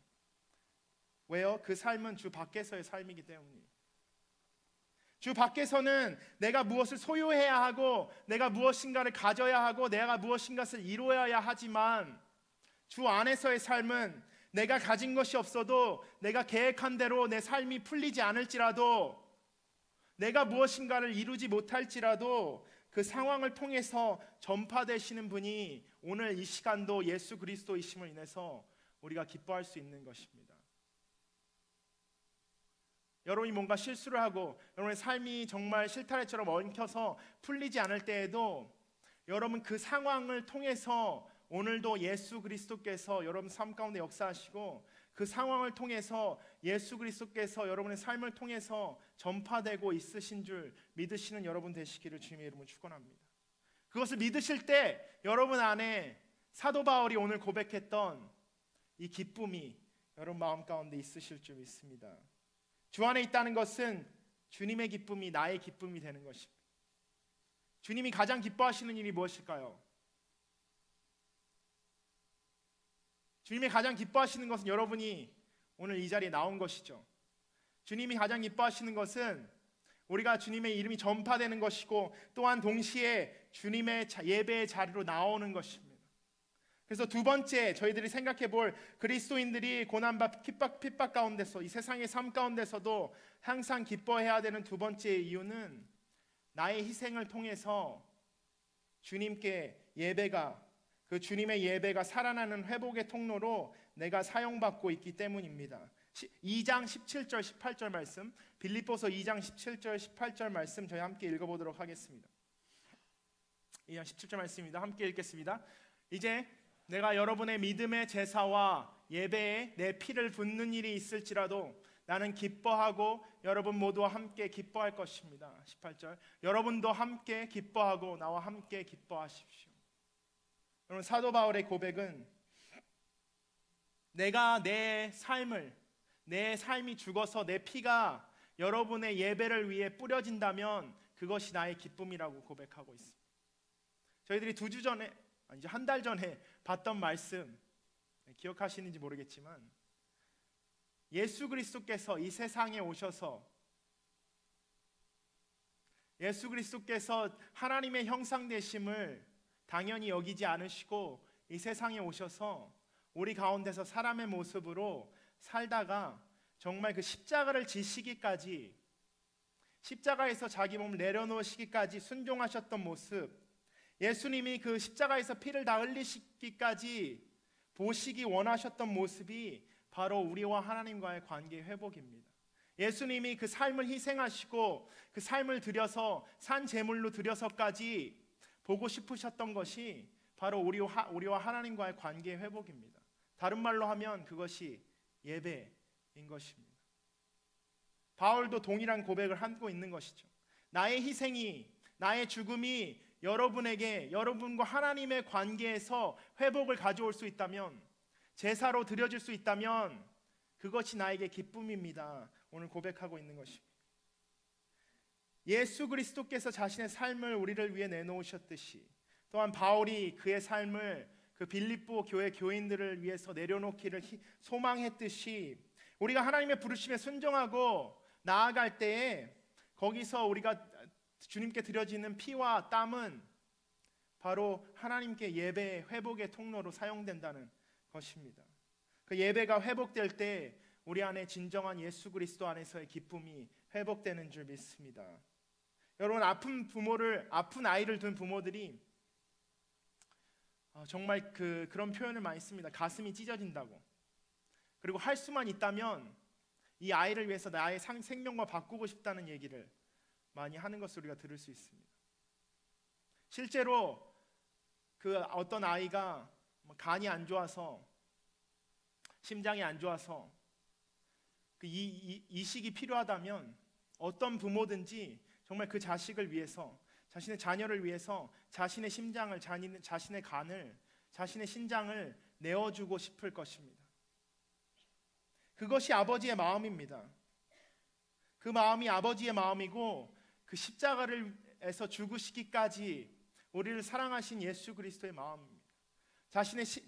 왜요? 그 삶은 주 밖에서의 삶이기 때문이에요. 주 밖에서는 내가 무엇을 소유해야 하고 내가 무엇인가를 가져야 하고 내가 무엇인가를 이루어야 하지만, 주 안에서의 삶은 내가 가진 것이 없어도 내가 계획한 대로 내 삶이 풀리지 않을지라도, 내가 무엇인가를 이루지 못할지라도 그 상황을 통해서 전파되시는 분이 오늘 이 시간도 예수 그리스도이심을 인해서 우리가 기뻐할 수 있는 것입니다. 여러분이 뭔가 실수를 하고 여러분의 삶이 정말 실타래처럼 엉켜서 풀리지 않을 때에도 여러분 그 상황을 통해서 오늘도 예수 그리스도께서 여러분 삶 가운데 역사하시고, 그 상황을 통해서 예수 그리스도께서 여러분의 삶을 통해서 전파되고 있으신 줄 믿으시는 여러분 되시기를 주님의 이름으로 축원합니다. 그것을 믿으실 때 여러분 안에 사도 바울이 오늘 고백했던 이 기쁨이 여러분 마음 가운데 있으실 줄 믿습니다. 주 안에 있다는 것은 주님의 기쁨이 나의 기쁨이 되는 것입니다. 주님이 가장 기뻐하시는 일이 무엇일까요? 주님이 가장 기뻐하시는 것은 여러분이 오늘 이 자리에 나온 것이죠. 주님이 가장 기뻐하시는 것은 우리가 주님의 이름이 전파되는 것이고, 또한 동시에 주님의 예배의 자리로 나오는 것입니다. 그래서 두 번째 저희들이 생각해 볼, 그리스도인들이 고난받 핍박 가운데서 이 세상의 삶 가운데서도 항상 기뻐해야 되는 두 번째 이유는 나의 희생을 통해서 주님께 예배가, 그 주님의 예배가 살아나는 회복의 통로로 내가 사용받고 있기 때문입니다. 2장 17절 18절 말씀, 빌립보서 2장 17절 18절 말씀 저희 함께 읽어보도록 하겠습니다. 2장 17절 말씀입니다. 함께 읽겠습니다. 이제 내가 여러분의 믿음의 제사와 예배에 내 피를 붓는 일이 있을지라도 나는 기뻐하고 여러분 모두와 함께 기뻐할 것입니다. 18절, 여러분도 함께 기뻐하고 나와 함께 기뻐하십시오. 여러분, 사도 바울의 고백은 내가 내 삶이 죽어서 내 피가 여러분의 예배를 위해 뿌려진다면 그것이 나의 기쁨이라고 고백하고 있습니다. 저희들이 이제 한 달 전에 봤던 말씀 기억하시는지 모르겠지만, 예수 그리스도께서 이 세상에 오셔서, 예수 그리스도께서 하나님의 형상 되심을 당연히 여기지 않으시고 이 세상에 오셔서 우리 가운데서 사람의 모습으로 살다가 정말 그 십자가를 지시기까지, 십자가에서 자기 몸을 내려놓으시기까지 순종하셨던 모습, 예수님이 그 십자가에서 피를 다 흘리시기까지 보시기 원하셨던 모습이 바로 우리와 하나님과의 관계 회복입니다. 예수님이 그 삶을 희생하시고 그 삶을 들여서 산 제물로 들여서까지 보고 싶으셨던 것이 바로 우리와 하나님과의 관계 회복입니다. 다른 말로 하면 그것이 예배인 것입니다. 바울도 동일한 고백을 하고 있는 것이죠. 나의 희생이, 나의 죽음이 여러분에게, 여러분과 하나님의 관계에서 회복을 가져올 수 있다면, 제사로 드려질 수 있다면 그것이 나에게 기쁨입니다. 오늘 고백하고 있는 것입니다. 예수 그리스도께서 자신의 삶을 우리를 위해 내놓으셨듯이, 또한 바울이 그의 삶을 그 빌립보 교회 교인들을 위해서 내려놓기를 소망했듯이, 우리가 하나님의 부르심에 순종하고 나아갈 때에 거기서 우리가 주님께 드려지는 피와 땀은 바로 하나님께 예배의 회복의 통로로 사용된다는 것입니다. 그 예배가 회복될 때 우리 안에 진정한 예수 그리스도 안에서의 기쁨이 회복되는 줄 믿습니다. 여러분, 아픈 아이를 둔 부모들이 정말 그런 표현을 많이 씁니다. 가슴이 찢어진다고. 그리고 할 수만 있다면 이 아이를 위해서 나의 생명과 바꾸고 싶다는 얘기를 많이 하는 것을 우리가 들을 수 있습니다. 실제로 그 어떤 아이가 간이 안 좋아서, 심장이 안 좋아서 이식이 필요하다면 어떤 부모든지 정말 그 자식을 위해서, 자신의 자녀를 위해서 자신의 심장을, 자신의 간을, 자신의 신장을 내어주고 싶을 것입니다. 그것이 아버지의 마음입니다. 그 마음이 아버지의 마음이고, 그 십자가를에서 죽으시기까지 우리를 사랑하신 예수 그리스도의 마음입니다.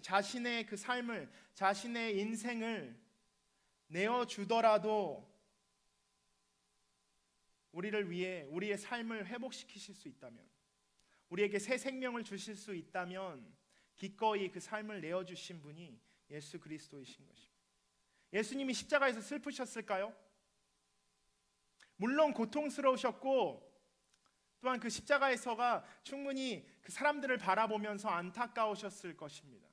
자신의 그 삶을, 자신의 인생을 내어주더라도 우리를 위해 우리의 삶을 회복시키실 수 있다면, 우리에게 새 생명을 주실 수 있다면 기꺼이 그 삶을 내어주신 분이 예수 그리스도이신 것입니다. 예수님이 십자가에서 슬프셨을까요? 물론 고통스러우셨고, 또한 그 십자가에서가 충분히 그 사람들을 바라보면서 안타까우셨을 것입니다.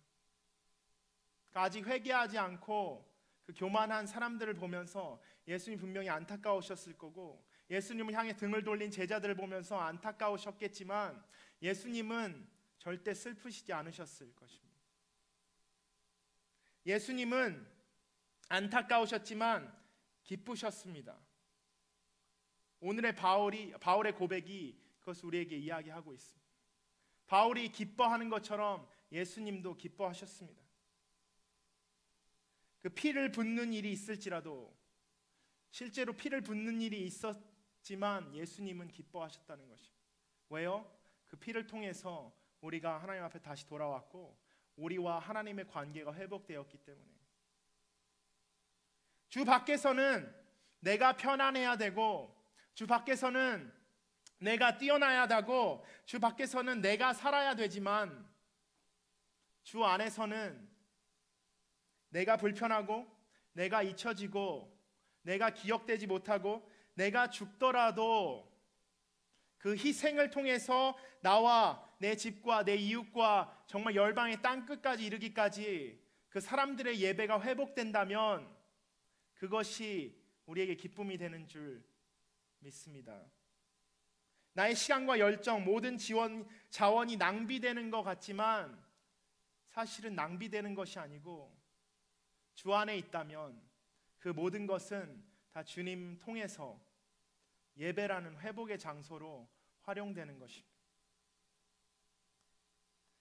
아직 회개하지 않고 그 교만한 사람들을 보면서 예수님 분명히 안타까우셨을 거고, 예수님을 향해 등을 돌린 제자들을 보면서 안타까우셨겠지만 예수님은 절대 슬프시지 않으셨을 것입니다. 예수님은 안타까우셨지만 기쁘셨습니다. 오늘의 바울의 고백이 그것을 우리에게 이야기하고 있습니다. 바울이 기뻐하는 것처럼 예수님도 기뻐하셨습니다. 그 피를 붓는 일이 있을지라도, 실제로 피를 붓는 일이 있었지만 예수님은 기뻐하셨다는 것입니다. 왜요? 그 피를 통해서 우리가 하나님 앞에 다시 돌아왔고 우리와 하나님의 관계가 회복되었기 때문에. 주 밖에서는 내가 편안해야 되고, 주 밖에서는 내가 뛰어나야 되고, 주 밖에서는 내가 살아야 되지만 주 안에서는 내가 불편하고, 내가 잊혀지고, 내가 기억되지 못하고, 내가 죽더라도 그 희생을 통해서 나와 내 집과 내 이웃과 정말 열방의 땅끝까지 이르기까지 그 사람들의 예배가 회복된다면 그것이 우리에게 기쁨이 되는 줄 믿습니다. 나의 시간과 열정, 모든 자원이 낭비되는 것 같지만 사실은 낭비되는 것이 아니고 주 안에 있다면 그 모든 것은 다 주님 통해서 예배라는 회복의 장소로 활용되는 것입니다.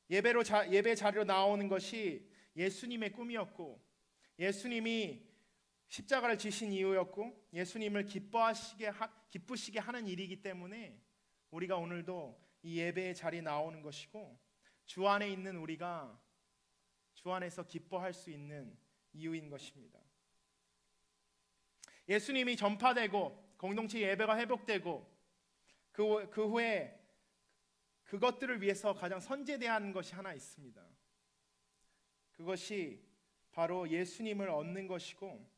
예배 자리로 나오는 것이 예수님의 꿈이었고, 예수님이 십자가를 지신 이유였고, 예수님을 기쁘시게 하는 일이기 때문에 우리가 오늘도 이 예배의 자리에 나오는 것이고, 주 안에 있는 우리가 주 안에서 기뻐할 수 있는 이유인 것입니다. 예수님이 전파되고 공동체 예배가 회복되고 그 후에 그것들을 위해서 가장 선제대하는 것이 하나 있습니다. 그것이 바로 예수님을 얻는 것이고,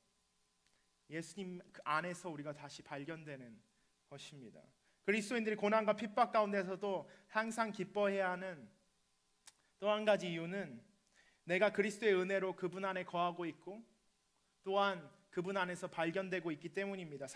예수님 안에서 우리가 다시 발견되는 것입니다. 그리스도인들이 고난과 핍박 가운데서도 항상 기뻐해야 하는 또 한 가지 이유는 내가 그리스도의 은혜로 그분 안에 거하고 있고 또한 그분 안에서 발견되고 있기 때문입니다.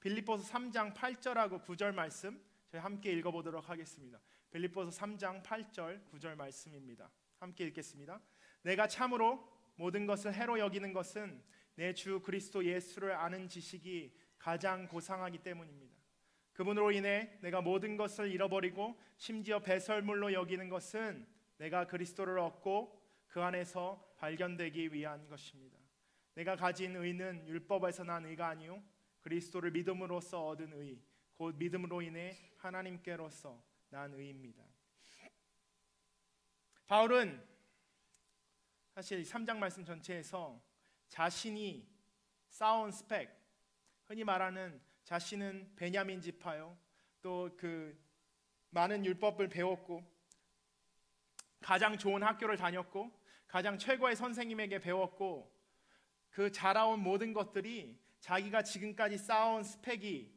빌립보서 3장 8절하고 9절 말씀 저희 함께 읽어보도록 하겠습니다. 빌립보서 3장 8절 9절 말씀입니다. 함께 읽겠습니다. 내가 참으로 모든 것을 해로 여기는 것은 내 주 그리스도 예수를 아는 지식이 가장 고상하기 때문입니다. 그분으로 인해 내가 모든 것을 잃어버리고 심지어 배설물로 여기는 것은 내가 그리스도를 얻고 그 안에서 발견되기 위한 것입니다. 내가 가진 의는 율법에서 난 의가 아니요 그리스도를 믿음으로써 얻은 의, 곧 믿음으로 인해 하나님께로서 난 의입니다. 바울은 사실 3장 말씀 전체에서 자신이 쌓아온 스펙, 흔히 말하는 자신은 베냐민 지파요, 또 그 많은 율법을 배웠고 가장 좋은 학교를 다녔고 가장 최고의 선생님에게 배웠고 그 자라온 모든 것들이 자기가 지금까지 쌓아온 스펙이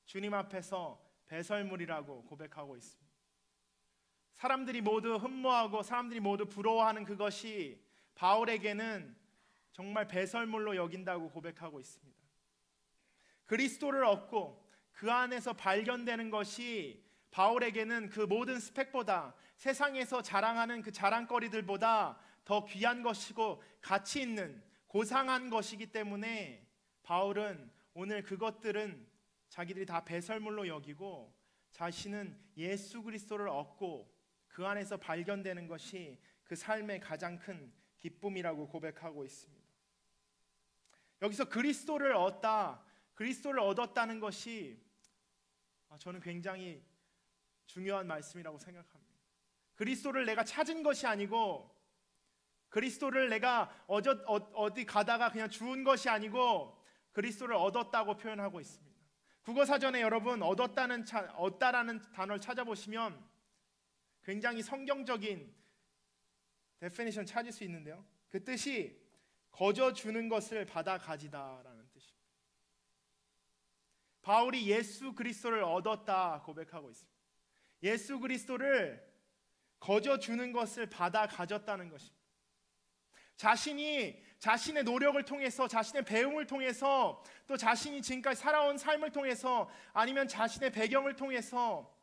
주님 앞에서 배설물이라고 고백하고 있습니다. 사람들이 모두 흠모하고 사람들이 모두 부러워하는 그것이 바울에게는 정말 배설물로 여긴다고 고백하고 있습니다. 그리스도를 얻고 그 안에서 발견되는 것이 바울에게는 그 모든 스펙보다 세상에서 자랑하는 그 자랑거리들보다 더 귀한 것이고 가치 있는 고상한 것이기 때문에 바울은 오늘 그것들은 자기들이 다 배설물로 여기고 자신은 예수 그리스도를 얻고 그 안에서 발견되는 것이 그 삶의 가장 큰 기쁨이라고 고백하고 있습니다. 여기서 그리스도를 얻었다는 것이 저는 굉장히 중요한 말씀이라고 생각합니다. 그리스도를 내가 찾은 것이 아니고, 그리스도를 내가 어디 가다가 그냥 주운 것이 아니고 그리스도를 얻었다고 표현하고 있습니다. 국어사전에 여러분 얻다라는 단어를 찾아보시면 굉장히 성경적인 데피니션 찾을 수 있는데요, 그 뜻이 거저 주는 것을 받아 가지다라는 뜻입니다. 바울이 예수 그리스도를 얻었다 고백하고 있습니다. 예수 그리스도를 거저 주는 것을 받아 가졌다는 것입니다. 자신이 자신의 노력을 통해서, 자신의 배움을 통해서, 또 자신이 지금까지 살아온 삶을 통해서, 아니면 자신의 배경을 통해서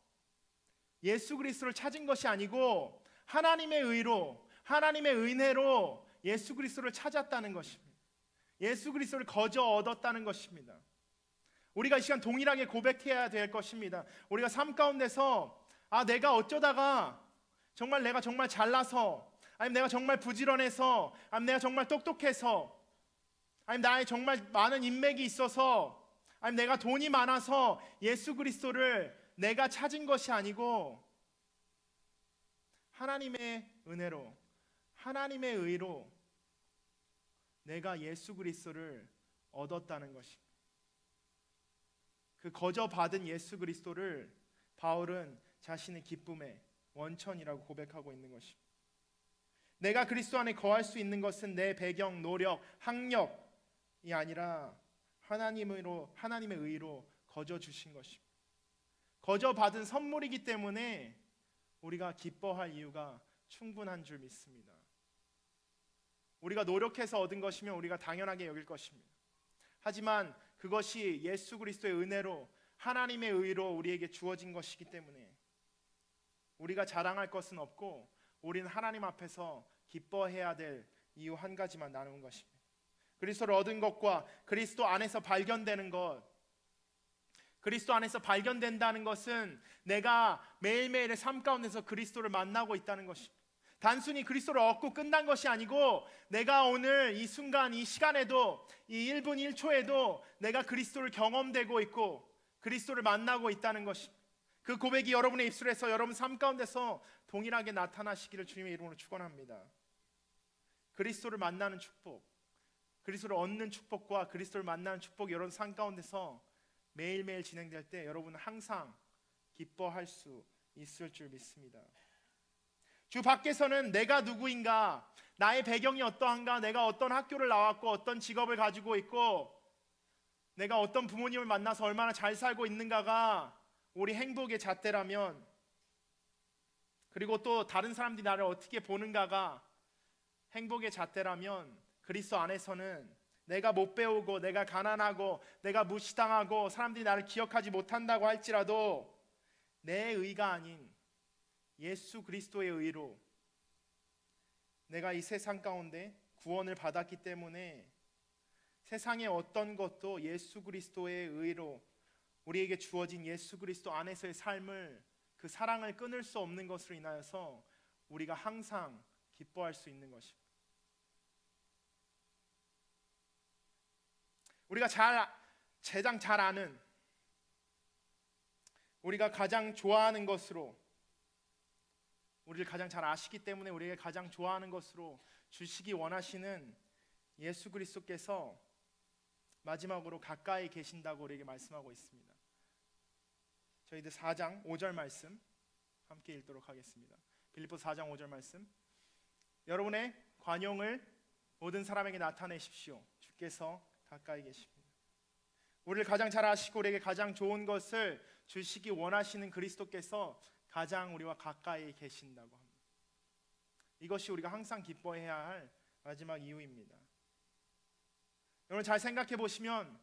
예수 그리스도를 찾은 것이 아니고 하나님의 의로, 하나님의 은혜로 예수 그리스도를 찾았다는 것입니다. 예수 그리스도를 거저 얻었다는 것입니다. 우리가 이 시간 동일하게 고백해야 될 것입니다. 우리가 삶 가운데서 내가 어쩌다가 정말 내가 정말 잘나서, 아니면 내가 정말 부지런해서, 아니면 내가 정말 똑똑해서, 아니면 나의 정말 많은 인맥이 있어서, 아니면 내가 돈이 많아서 예수 그리스도를 내가 찾은 것이 아니고 하나님의 은혜로, 하나님의 의로 내가 예수 그리스도를 얻었다는 것입니다. 그 거저 받은 예수 그리스도를 바울은 자신의 기쁨의 원천이라고 고백하고 있는 것입니다. 내가 그리스도 안에 거할 수 있는 것은 내 배경, 노력, 학력이 아니라 하나님의 의로 거저 주신 것입니다. 거저 받은 선물이기 때문에 우리가 기뻐할 이유가 충분한 줄 믿습니다. 우리가 노력해서 얻은 것이면 우리가 당연하게 여길 것입니다. 하지만 그것이 예수 그리스도의 은혜로, 하나님의 의로 우리에게 주어진 것이기 때문에 우리가 자랑할 것은 없고 우리는 하나님 앞에서 기뻐해야 될 이유 한 가지만 나누는 것입니다. 그리스도를 얻은 것과 그리스도 안에서 발견되는 것, 그리스도 안에서 발견된다는 것은 내가 매일매일의 삶 가운데서 그리스도를 만나고 있다는 것입니다. 단순히 그리스도를 얻고 끝난 것이 아니고 내가 오늘 이 순간, 이 시간에도, 이 1분 1초에도 내가 그리스도를 경험되고 있고 그리스도를 만나고 있다는 것입니다. 그 고백이 여러분의 입술에서, 여러분 삶 가운데서 동일하게 나타나시기를 주님의 이름으로 축원합니다. 그리스도를 만나는 축복, 그리스도를 얻는 축복과 그리스도를 만나는 축복이 여러분 삶 가운데서 매일매일 진행될 때 여러분은 항상 기뻐할 수 있을 줄 믿습니다. 주 밖에서는 내가 누구인가, 나의 배경이 어떠한가, 내가 어떤 학교를 나왔고 어떤 직업을 가지고 있고 내가 어떤 부모님을 만나서 얼마나 잘 살고 있는가가 우리 행복의 잣대라면, 그리고 또 다른 사람들이 나를 어떻게 보는가가 행복의 잣대라면, 그리스도 안에서는 내가 못 배우고, 내가 가난하고, 내가 무시당하고, 사람들이 나를 기억하지 못한다고 할지라도 내 의가 아닌 예수 그리스도의 의로 내가 이 세상 가운데 구원을 받았기 때문에 세상의 어떤 것도 예수 그리스도의 의로 우리에게 주어진 예수 그리스도 안에서의 삶을, 그 사랑을 끊을 수 없는 것으로 인하여서 우리가 항상 기뻐할 수 있는 것입니다. 우리가 가장 잘 아는, 우리가 가장 좋아하는 것으로, 우리를 가장 잘 아시기 때문에 우리에게 가장 좋아하는 것으로 주시기 원하시는 예수 그리스도께서 마지막으로 가까이 계신다고 우리에게 말씀하고 있습니다. 저희들 4장 5절 말씀 함께 읽도록 하겠습니다. 빌립보서 4장 5절 말씀. 여러분의 관용을 모든 사람에게 나타내십시오. 주께서 가까이 계십니다. 우리를 가장 잘 아시고 우리에게 가장 좋은 것을 주시기 원하시는 그리스도께서 가장 우리와 가까이 계신다고 합니다. 이것이 우리가 항상 기뻐해야 할 마지막 이유입니다. 여러분 잘 생각해 보시면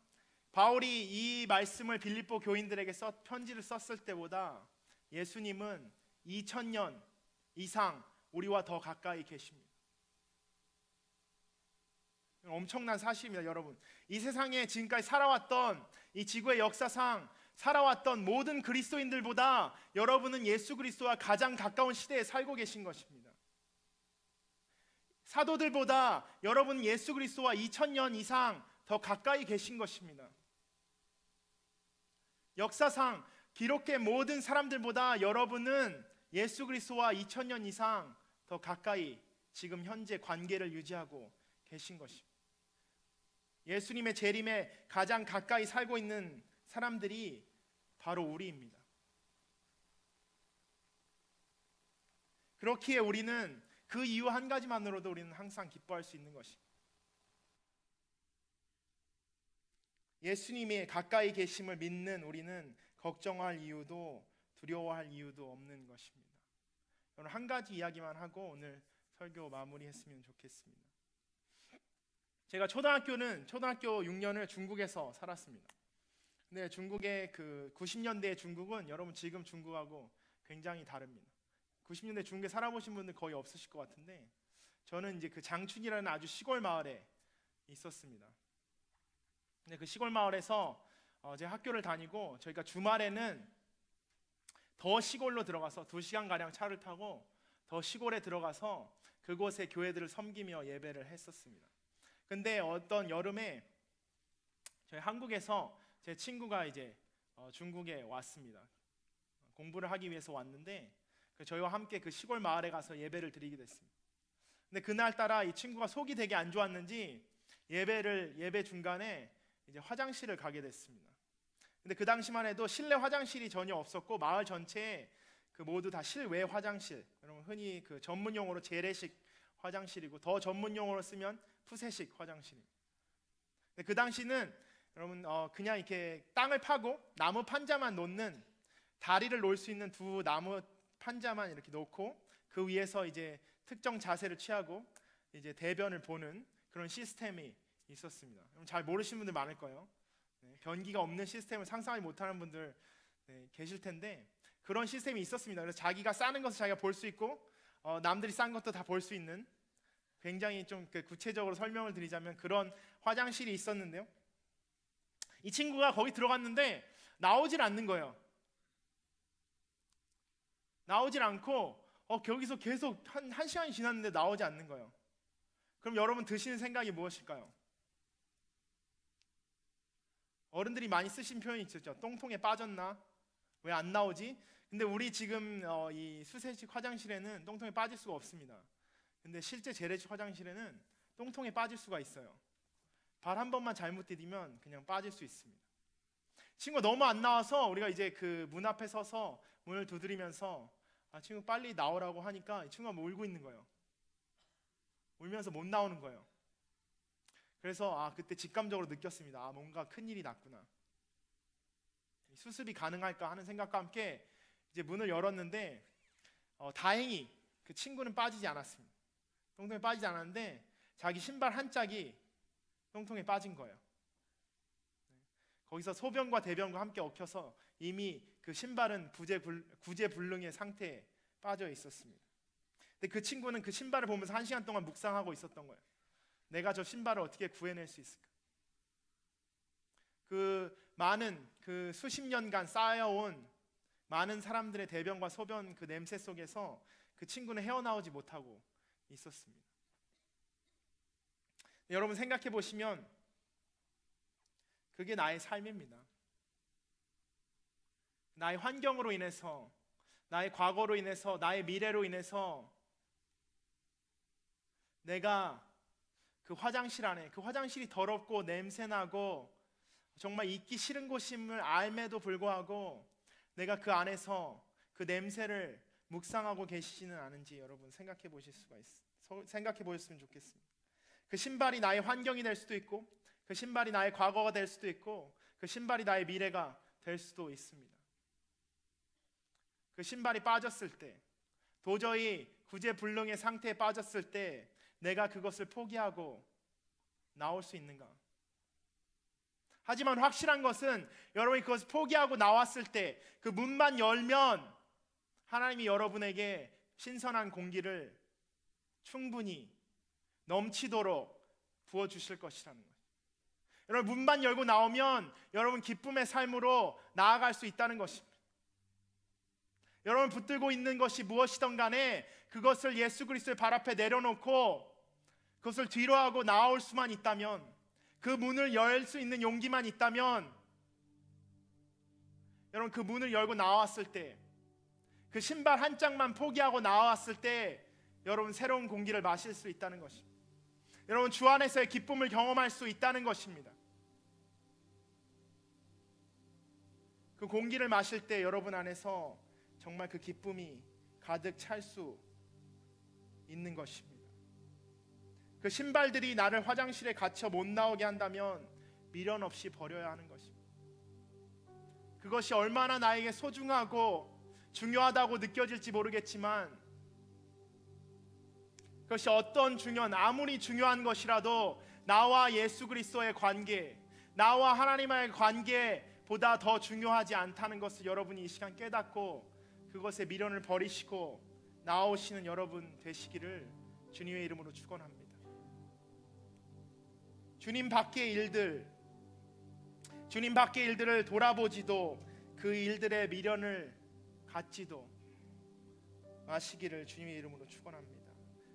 바울이 이 말씀을 빌립보 교인들에게 편지를 썼을 때보다 예수님은 2000년 이상 우리와 더 가까이 계십니다. 엄청난 사실입니다, 여러분. 이 세상에 지금까지 살아왔던 이 지구의 역사상 살아왔던 모든 그리스도인들보다 여러분은 예수 그리스도와 가장 가까운 시대에 살고 계신 것입니다. 사도들보다 여러분 예수 그리스도와 2000년 이상 더 가까이 계신 것입니다. 역사상 기록된 모든 사람들보다 여러분은 예수 그리스도와 2000년 이상 더 가까이 지금 현재 관계를 유지하고 계신 것입니다. 예수님의 재림에 가장 가까이 살고 있는 사람들이 바로 우리입니다. 그렇기에 우리는 그 이유 한 가지만으로도 우리는 항상 기뻐할 수 있는 것입니다. 예수님이 가까이 계심을 믿는 우리는 걱정할 이유도 두려워할 이유도 없는 것입니다. 오늘 한 가지 이야기만 하고 오늘 설교 마무리했으면 좋겠습니다. 제가 초등학교 6년을 중국에서 살았습니다. 근데 중국의 그 90년대 중국은 여러분 지금 중국하고 굉장히 다릅니다. 90년대 중국에 살아보신 분들 거의 없으실 것 같은데 저는 이제 그 장춘이라는 아주 시골 마을에 있었습니다. 근데 그 시골 마을에서 제가 학교를 다니고 저희가 주말에는 더 시골로 들어가서 2시간 가량 차를 타고 더 시골에 들어가서 그곳의 교회들을 섬기며 예배를 했었습니다. 근데 어떤 여름에 저희 한국에서 제 친구가 이제 중국에 왔습니다. 공부를 하기 위해서 왔는데 저희와 함께 그 시골 마을에 가서 예배를 드리게 됐습니다. 근데 그날따라 이 친구가 속이 되게 안 좋았는지 예배 중간에 이제 화장실을 가게 됐습니다. 근데 그 당시만 해도 실내 화장실이 전혀 없었고 마을 전체에 그 모두 다 실외 화장실, 여러분 흔히 그 전문 용어로 재래식 화장실이고 더 전문 용어로 쓰면 푸세식 화장실입니다. 근데 그 당시는 여러분 그냥 이렇게 땅을 파고 나무 판자만 놓는 다리를 놓을 수 있는 두 나무 판자만 이렇게 놓고 그 위에서 이제 특정 자세를 취하고 이제 대변을 보는 그런 시스템이 있었습니다. 잘 모르시는 분들 많을 거예요. 변기가 없는 시스템을 상상하지 못하는 분들 계실 텐데 그런 시스템이 있었습니다. 그래서 자기가 싸는 것을 자기가 볼 수 있고 남들이 싼 것도 다 볼 수 있는 굉장히 좀 구체적으로 설명을 드리자면 그런 화장실이 있었는데요. 이 친구가 거기 들어갔는데 나오질 않는 거예요. 나오질 않고 거기서 계속 한 시간이 지났는데 나오지 않는 거예요. 그럼 여러분 드시는 생각이 무엇일까요? 어른들이 많이 쓰신 표현이 있었죠. 똥통에 빠졌나? 왜 안 나오지? 근데 우리 지금 이 수세식 화장실에는 똥통에 빠질 수가 없습니다. 근데 실제 재래식 화장실에는 똥통에 빠질 수가 있어요. 발 한 번만 잘못 디디면 그냥 빠질 수 있습니다. 친구가 너무 안 나와서 우리가 이제 그 문 앞에 서서 문을 두드리면서 친구 빨리 나오라고 하니까 이 친구가 울고 있는 거예요. 울면서 못 나오는 거예요. 그래서 그때 직감적으로 느꼈습니다. 뭔가 큰일이 났구나. 수습이 가능할까 하는 생각과 함께 이제 문을 열었는데 다행히 그 친구는 빠지지 않았습니다. 똥통에 빠지지 않았는데 자기 신발 한 짝이 똥통에 빠진 거예요. 거기서 소변과 대변과 함께 엉켜서 이미 그 신발은 구제불능의 상태에 빠져 있었습니다. 근데 그 친구는 그 신발을 보면서 1시간 동안 묵상하고 있었던 거예요. 내가 저 신발을 어떻게 구해낼 수 있을까? 그 많은 그 수십 년간 쌓여온 많은 사람들의 대변과 소변 그 냄새 속에서 그 친구는 헤어나오지 못하고 있었습니다. 여러분 생각해 보시면 그게 나의 삶입니다. 나의 환경으로 인해서, 나의 과거로 인해서, 나의 미래로 인해서 내가 그 화장실 안에, 그 화장실이 더럽고 냄새나고 정말 있기 싫은 곳임을 알매도 불구하고 내가 그 안에서 그 냄새를 묵상하고 계시지는 않은지 여러분 생각해 보셨으면 좋겠습니다. 그 신발이 나의 환경이 될 수도 있고 그 신발이 나의 과거가 될 수도 있고 그 신발이 나의 미래가 될 수도 있습니다. 그 신발이 빠졌을 때, 도저히 구제불능의 상태에 빠졌을 때 내가 그것을 포기하고 나올 수 있는가? 하지만 확실한 것은 여러분이 그것을 포기하고 나왔을 때 그 문만 열면 하나님이 여러분에게 신선한 공기를 충분히 넘치도록 부어주실 것이라는 거예요. 여러분, 문만 열고 나오면 여러분 기쁨의 삶으로 나아갈 수 있다는 것입니다. 여러분, 붙들고 있는 것이 무엇이든 간에 그것을 예수 그리스도의 발 앞에 내려놓고 그것을 뒤로하고 나올 수만 있다면, 그 문을 열 수 있는 용기만 있다면, 여러분, 그 문을 열고 나왔을 때, 그 신발 한 짝만 포기하고 나왔을 때 여러분 새로운 공기를 마실 수 있다는 것입니다. 여러분, 주 안에서의 기쁨을 경험할 수 있다는 것입니다. 그 공기를 마실 때 여러분 안에서 정말 그 기쁨이 가득 찰 수 있는 것입니다. 그 신발들이 나를 화장실에 갇혀 못 나오게 한다면 미련 없이 버려야 하는 것입니다. 그것이 얼마나 나에게 소중하고 중요하다고 느껴질지 모르겠지만, 그것이 어떤 아무리 중요한 것이라도 나와 예수 그리스도의 관계, 나와 하나님의 관계보다 더 중요하지 않다는 것을 여러분이 이 시간 깨닫고 그것에 미련을 버리시고 나오시는 여러분 되시기를 주님의 이름으로 축원합니다. 주님 밖의 일들을 돌아보지도 그 일들의 미련을 갖지도 마시기를 주님의 이름으로 축원합니다.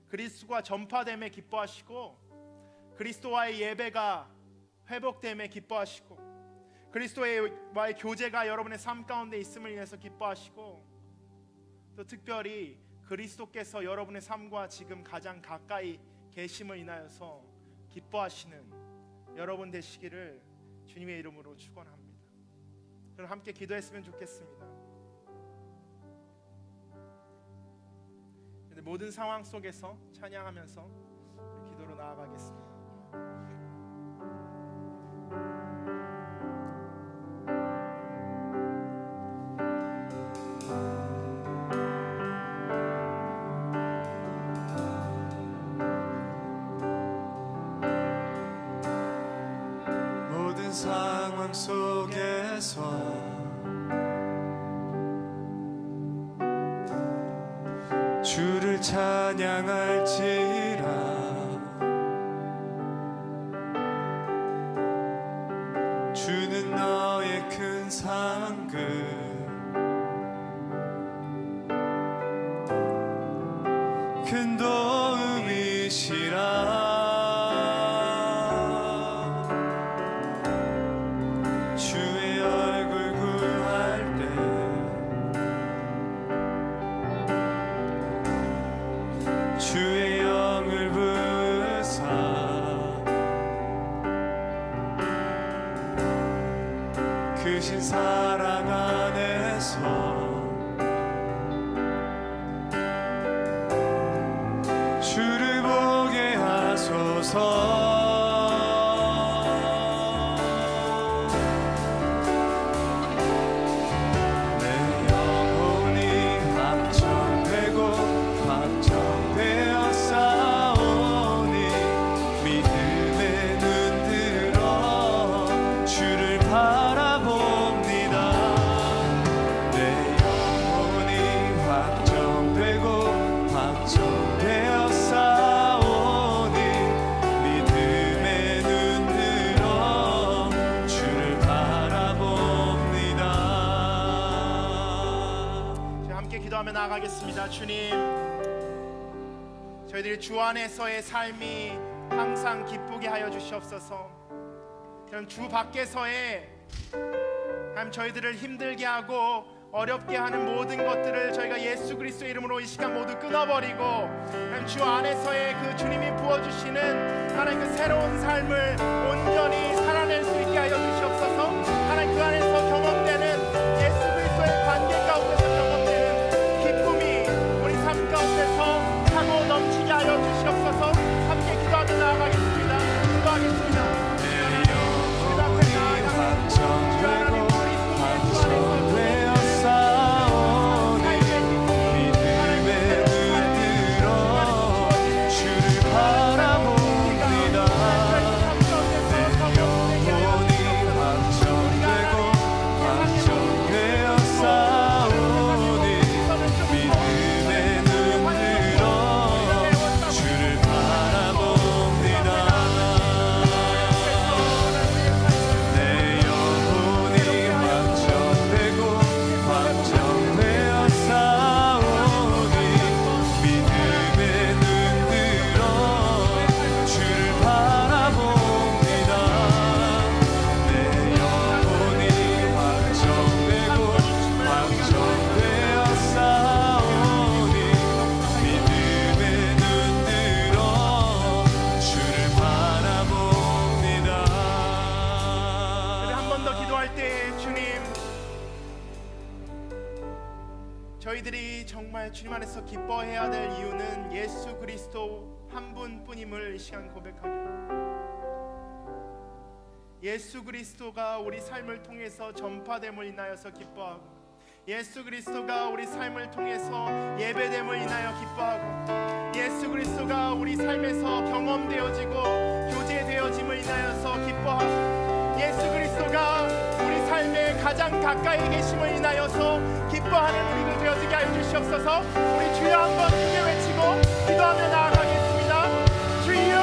그리스도가 전파됨에 기뻐하시고, 그리스도와의 예배가 회복됨에 기뻐하시고, 그리스도와의 교제가 여러분의 삶 가운데 있음을 인해서 기뻐하시고, 또 특별히 그리스도께서 여러분의 삶과 지금 가장 가까이 계심을 인하여서 기뻐하시는 여러분 되시기를 주님의 이름으로 축원합니다. 그럼 함께 기도했으면 좋겠습니다. 모든 상황 속에서 찬양하면서 기도로 나아가겠습니다. 모든 상황 속에서 주를 찬양할지라. 주는 너의 큰 상급, 큰 도움이시라. 주의 얼굴 구할 때 주의 영을 부으사 크신 사랑 안에서 주를 보게 하소서. 나아가겠습니다. 주님, 저희들이 주 안에서의 삶이 항상 기쁘게 하여 주시옵소서. 주 밖에서의 저희들을 힘들게 하고 어렵게 하는 모든 것들을 저희가 예수 그리스도의 이름으로 이 시간 모두 끊어버리고 주 안에서의 그 주님이 부어주시는 하나님 그 새로운 삶을 온전히 살아낼 수 있게 하여 주시옵소서. 하나님 그 안에서 경험되는 예수 그리스도의 관계 가운데서 경험되는 기쁨이 우리 삶 가운데서 차고 넘치게 하여 주시옵소서. 함께 기도하며 나아가겠습니다. 기도하겠습니다. 주 앞에 나아가는 주 하나님 바라봅니다. 기도할 때 주님, 저희들이 정말 주님 안에서 기뻐해야 될 이유는 예수 그리스도 한 분뿐임을 이 시간 고백합니다. 예수 그리스도가 우리 삶을 통해서 전파됨을 인하여서 기뻐하고, 예수 그리스도가 우리 삶을 통해서 예배됨을 인하여 기뻐하고, 예수 그리스도가 우리 삶에서 경험되어지고 교제되어짐을 인하여서 기뻐하고, 예수 그리스도가 우리 삶의 가장 가까이 계심을 인하여서 기뻐하는 우리들 되어지게 하여 주시옵소서. 우리 주여 한번 크게 외치고 기도하며 나아가겠습니다. 주여!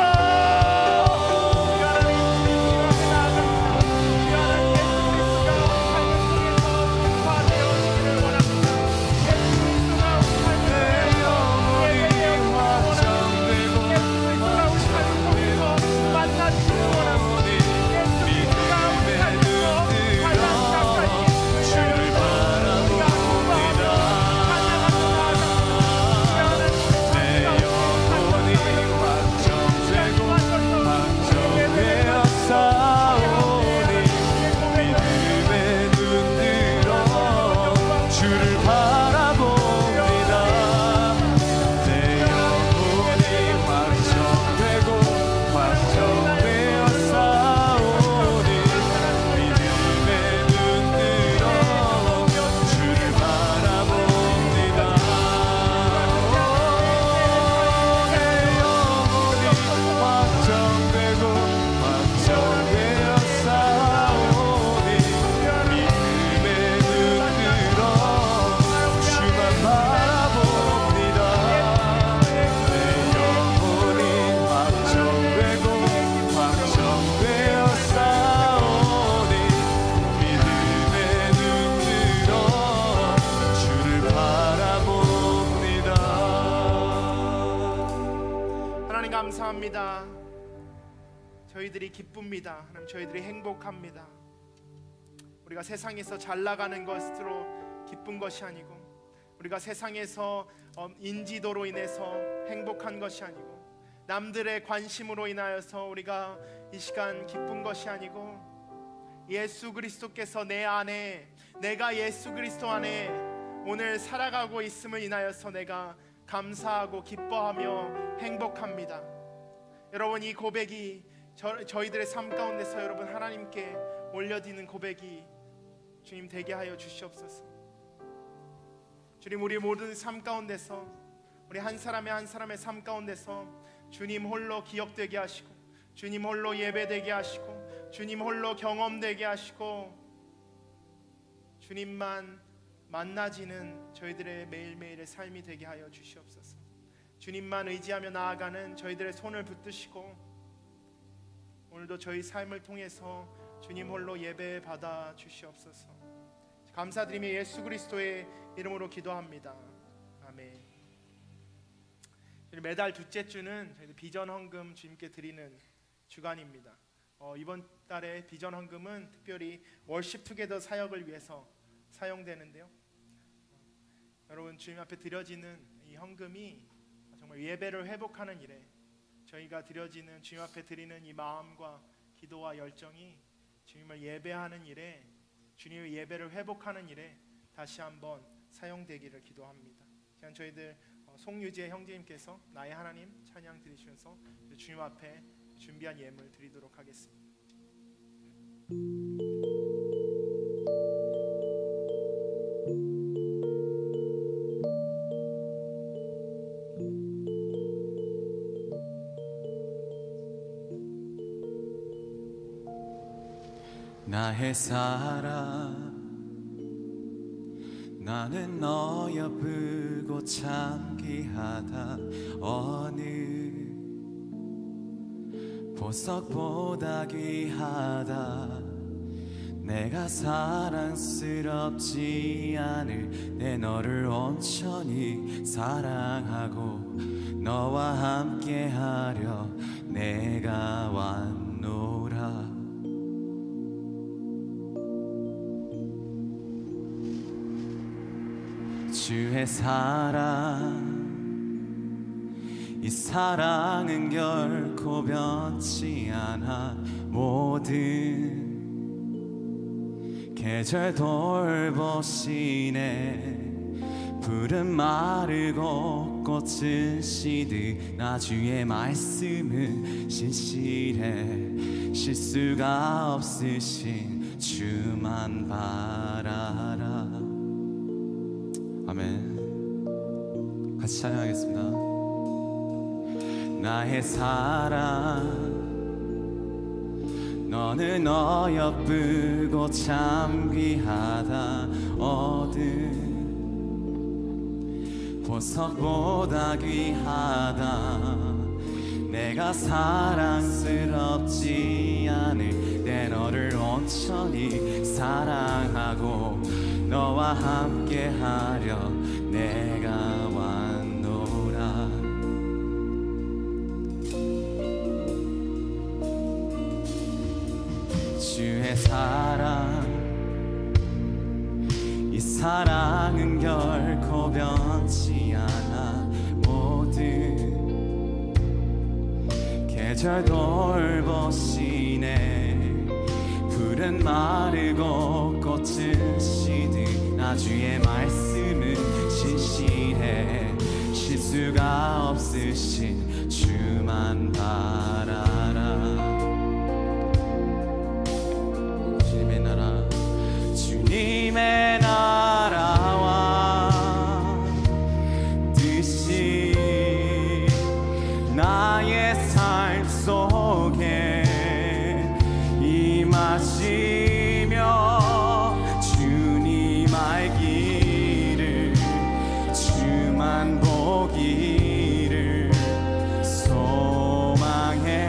감사합니다. 저희들이 기쁩니다. 하나님, 저희들이 행복합니다. 우리가 세상에서 잘 나가는 것으로 기쁜 것이 아니고, 우리가 세상에서 인지도로 인해서 행복한 것이 아니고, 남들의 관심으로 인하여서 우리가 이 시간 기쁜 것이 아니고, 예수 그리스도께서 내 안에, 내가 예수 그리스도 안에 오늘 살아가고 있음을 인하여서 내가 감사하고 기뻐하며 행복합니다. 여러분, 이 고백이 저희들의 삶 가운데서 여러분 하나님께 올려드리는 고백이 주님 되게 하여 주시옵소서. 주님, 우리 모든 삶 가운데서, 우리 한 사람의 한 사람의 삶 가운데서 주님 홀로 기억되게 하시고, 주님 홀로 예배되게 하시고, 주님 홀로 경험되게 하시고, 주님만 만나지는 저희들의 매일매일의 삶이 되게 하여 주시옵소서. 주님만 의지하며 나아가는 저희들의 손을 붙드시고, 오늘도 저희 삶을 통해서 주님 홀로 예배 받아 주시옵소서. 감사드리며 예수 그리스도의 이름으로 기도합니다. 아멘. 매달 둘째 주는 저희들 비전 헌금 주님께 드리는 주간입니다. 이번 달에 비전 헌금은 특별히 월십 투게더 사역을 위해서 사용되는데요, 여러분, 주님 앞에 드려지는 이 헌금이 정말 예배를 회복하는 일에, 저희가 드려지는 주님 앞에 드리는 이 마음과 기도와 열정이 주님을 예배하는 일에, 주님의 예배를 회복하는 일에 다시 한번 사용되기를 기도합니다. 그냥 저희들 송유재 형제님께서 나의 하나님 찬양 드리시면서 주님 앞에 준비한 예물 드리도록 하겠습니다. 나의 사랑, 나는 너 옆으고 참기하다 어느 보석보다 귀하다. 내가 사랑스럽지 않을 내 너를 온전히 사랑하고 너와 함께하려 내가 왔노라. 주의 사랑, 이 사랑은 결코 변치 않아. 모든 계절 돌보시네. 푸른 마르고 꽃은 시드 나 주의 말씀은 신실해. 실수가 없으신 주만 바라라. 아멘. 같이 찬양하겠습니다. 나의 사랑 너는 어여쁘고 참 귀하다. 어둠 보석보다 귀하다. 내가 사랑스럽지 않을 때 너를 온전히 사랑하고 너와 함께하려 내가 왔노라. 주의 사랑 이 사랑은 결코 변치 않아. 모든 계절 돌보시네. 푸른 마르고 꽃은 시드 나 주의 말씀은 신실해. 실수가 없으신 주만 바라라. 주님의 나라 주님의 나라와 뜻이 나의 삶 속에 임하시며 주님 알기를 주만 보기를 소망해.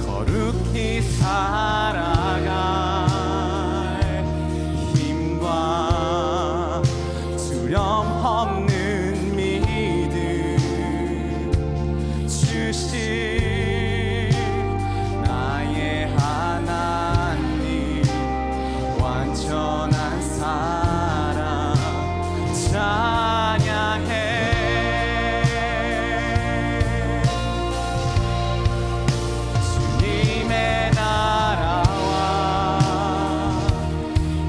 거룩히 살아갈 힘과 두려움 없는 믿음 주신 나의 하나님. 완전한 사랑 찬양해. 주님의 나라와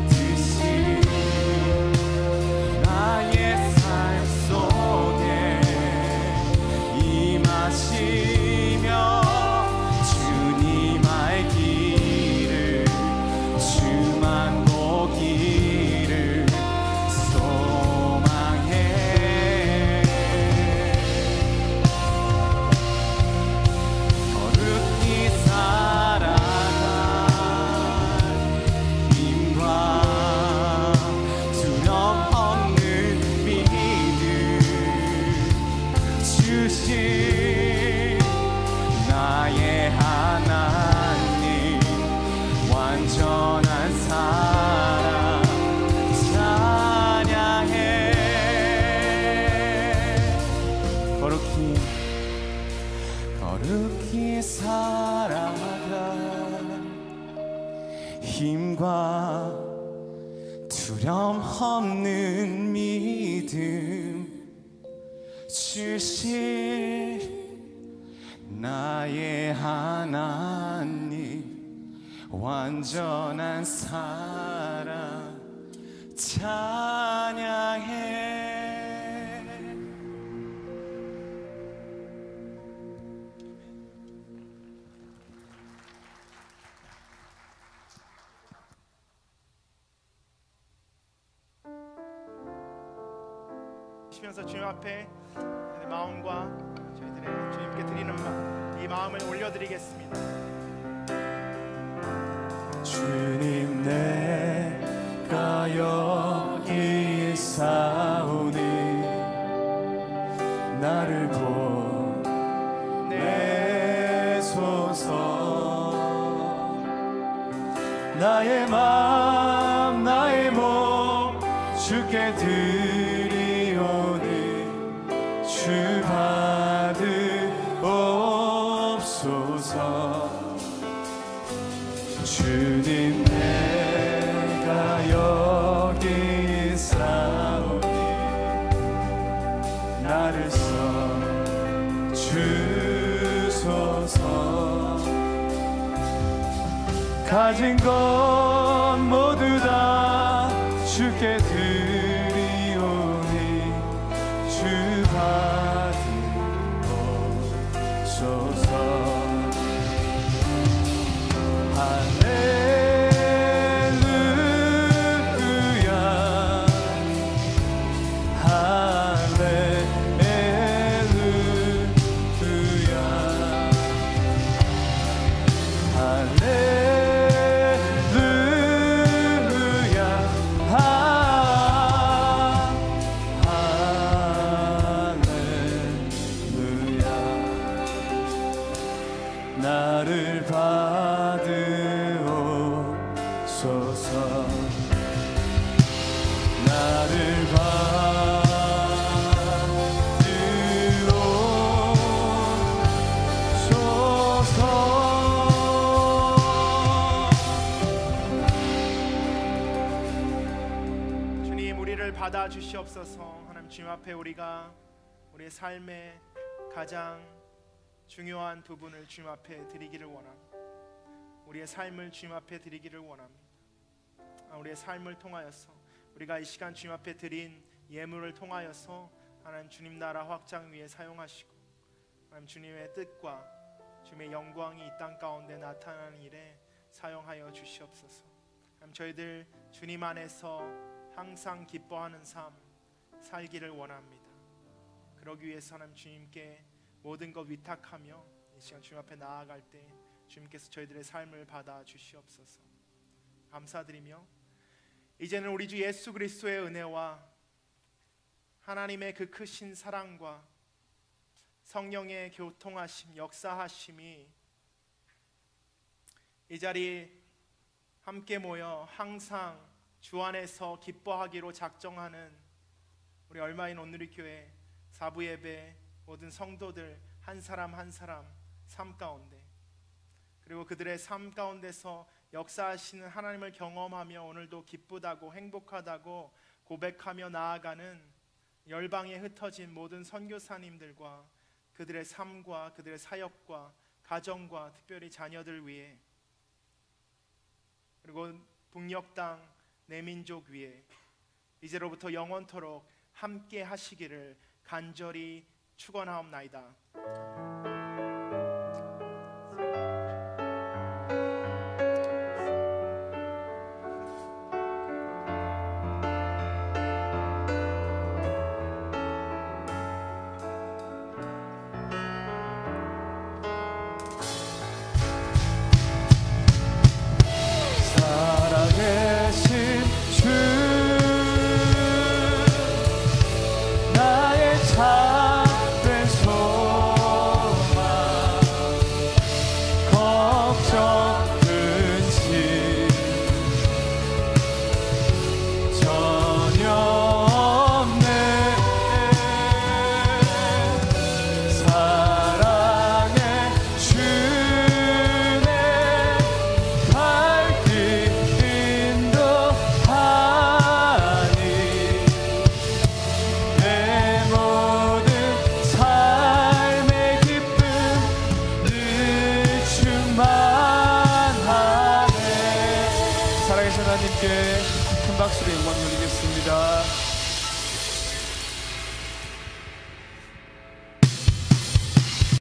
뜻이 나의 삶 속에 임하시며 주님 알기를 주만 보기를 소망해. 거룩히 살아갈 힘과 두려움 없는 믿음 주신 나의 하나님. 완전한 사랑 찬양해. 거룩히 살아갈 힘과 두려움 없는 믿음 주신 나의 하나님. 완전한 사랑 찬양해. 시면서 주님 앞에 마음과 저희들의 주님께 드리는 이 마음을 올려드리겠습니다. 주님 내가 여기 있사오니 나를 보내소서. 나의 마음 나의 몸 주께 드리오니 주 받으옵소서. 주님 내가 여기 있사오니 나를 써 주소서. 가진 것 모두 다 주께 드리오니 주 받으옵소서. 나를 받으옵소서. 나를 받으옵소서. 주님, 우리를 받아 주시옵소서. 하나님, 주님 앞에 우리가 우리의 삶의 가장 중요한 부분을 주님 앞에 드리기를 원합니다. 우리의 삶을 주님 앞에 드리기를 원합니다. 우리의 삶을 통하여서 우리가 이 시간 주님 앞에 드린 예물을 통하여서 하나님 주님 나라 확장 위에 사용하시고 하나님 주님의 뜻과 주님의 영광이 이 땅 가운데 나타나는 일에 사용하여 주시옵소서. 하나님, 저희들 주님 안에서 항상 기뻐하는 삶 살기를 원합니다. 그러기 위해서 하나님 주님께 모든 것 위탁하며 이 시간 주님 앞에 나아갈 때 주님께서 저희들의 삶을 받아 주시옵소서. 감사드리며 이제는 우리 주 예수 그리스도의 은혜와 하나님의 그 크신 사랑과 성령의 교통하심, 역사하심이 이 자리 함께 모여 항상 주 안에서 기뻐하기로 작정하는 우리 얼마인 온누리교회 사부 예배 모든 성도들 한 사람 한 사람 삶 가운데, 그리고 그들의 삶 가운데서 역사하시는 하나님을 경험하며 오늘도 기쁘다고 행복하다고 고백하며 나아가는 열방에 흩어진 모든 선교사님들과 그들의 삶과 그들의 사역과 가정과 특별히 자녀들 위해, 그리고 북녘 땅 내 민족 위에 이제로부터 영원토록 함께 하시기를 간절히 축원하옵나이다. 살아계신 주, 나의 참된 소망, 걱정 근심 전혀 없네. 사랑의 주내 발길 인도하니 내 모든 삶의 기쁨 늘 충만하네. 살아계신 하나님께 큰 박수로 영광 돌리겠습니다.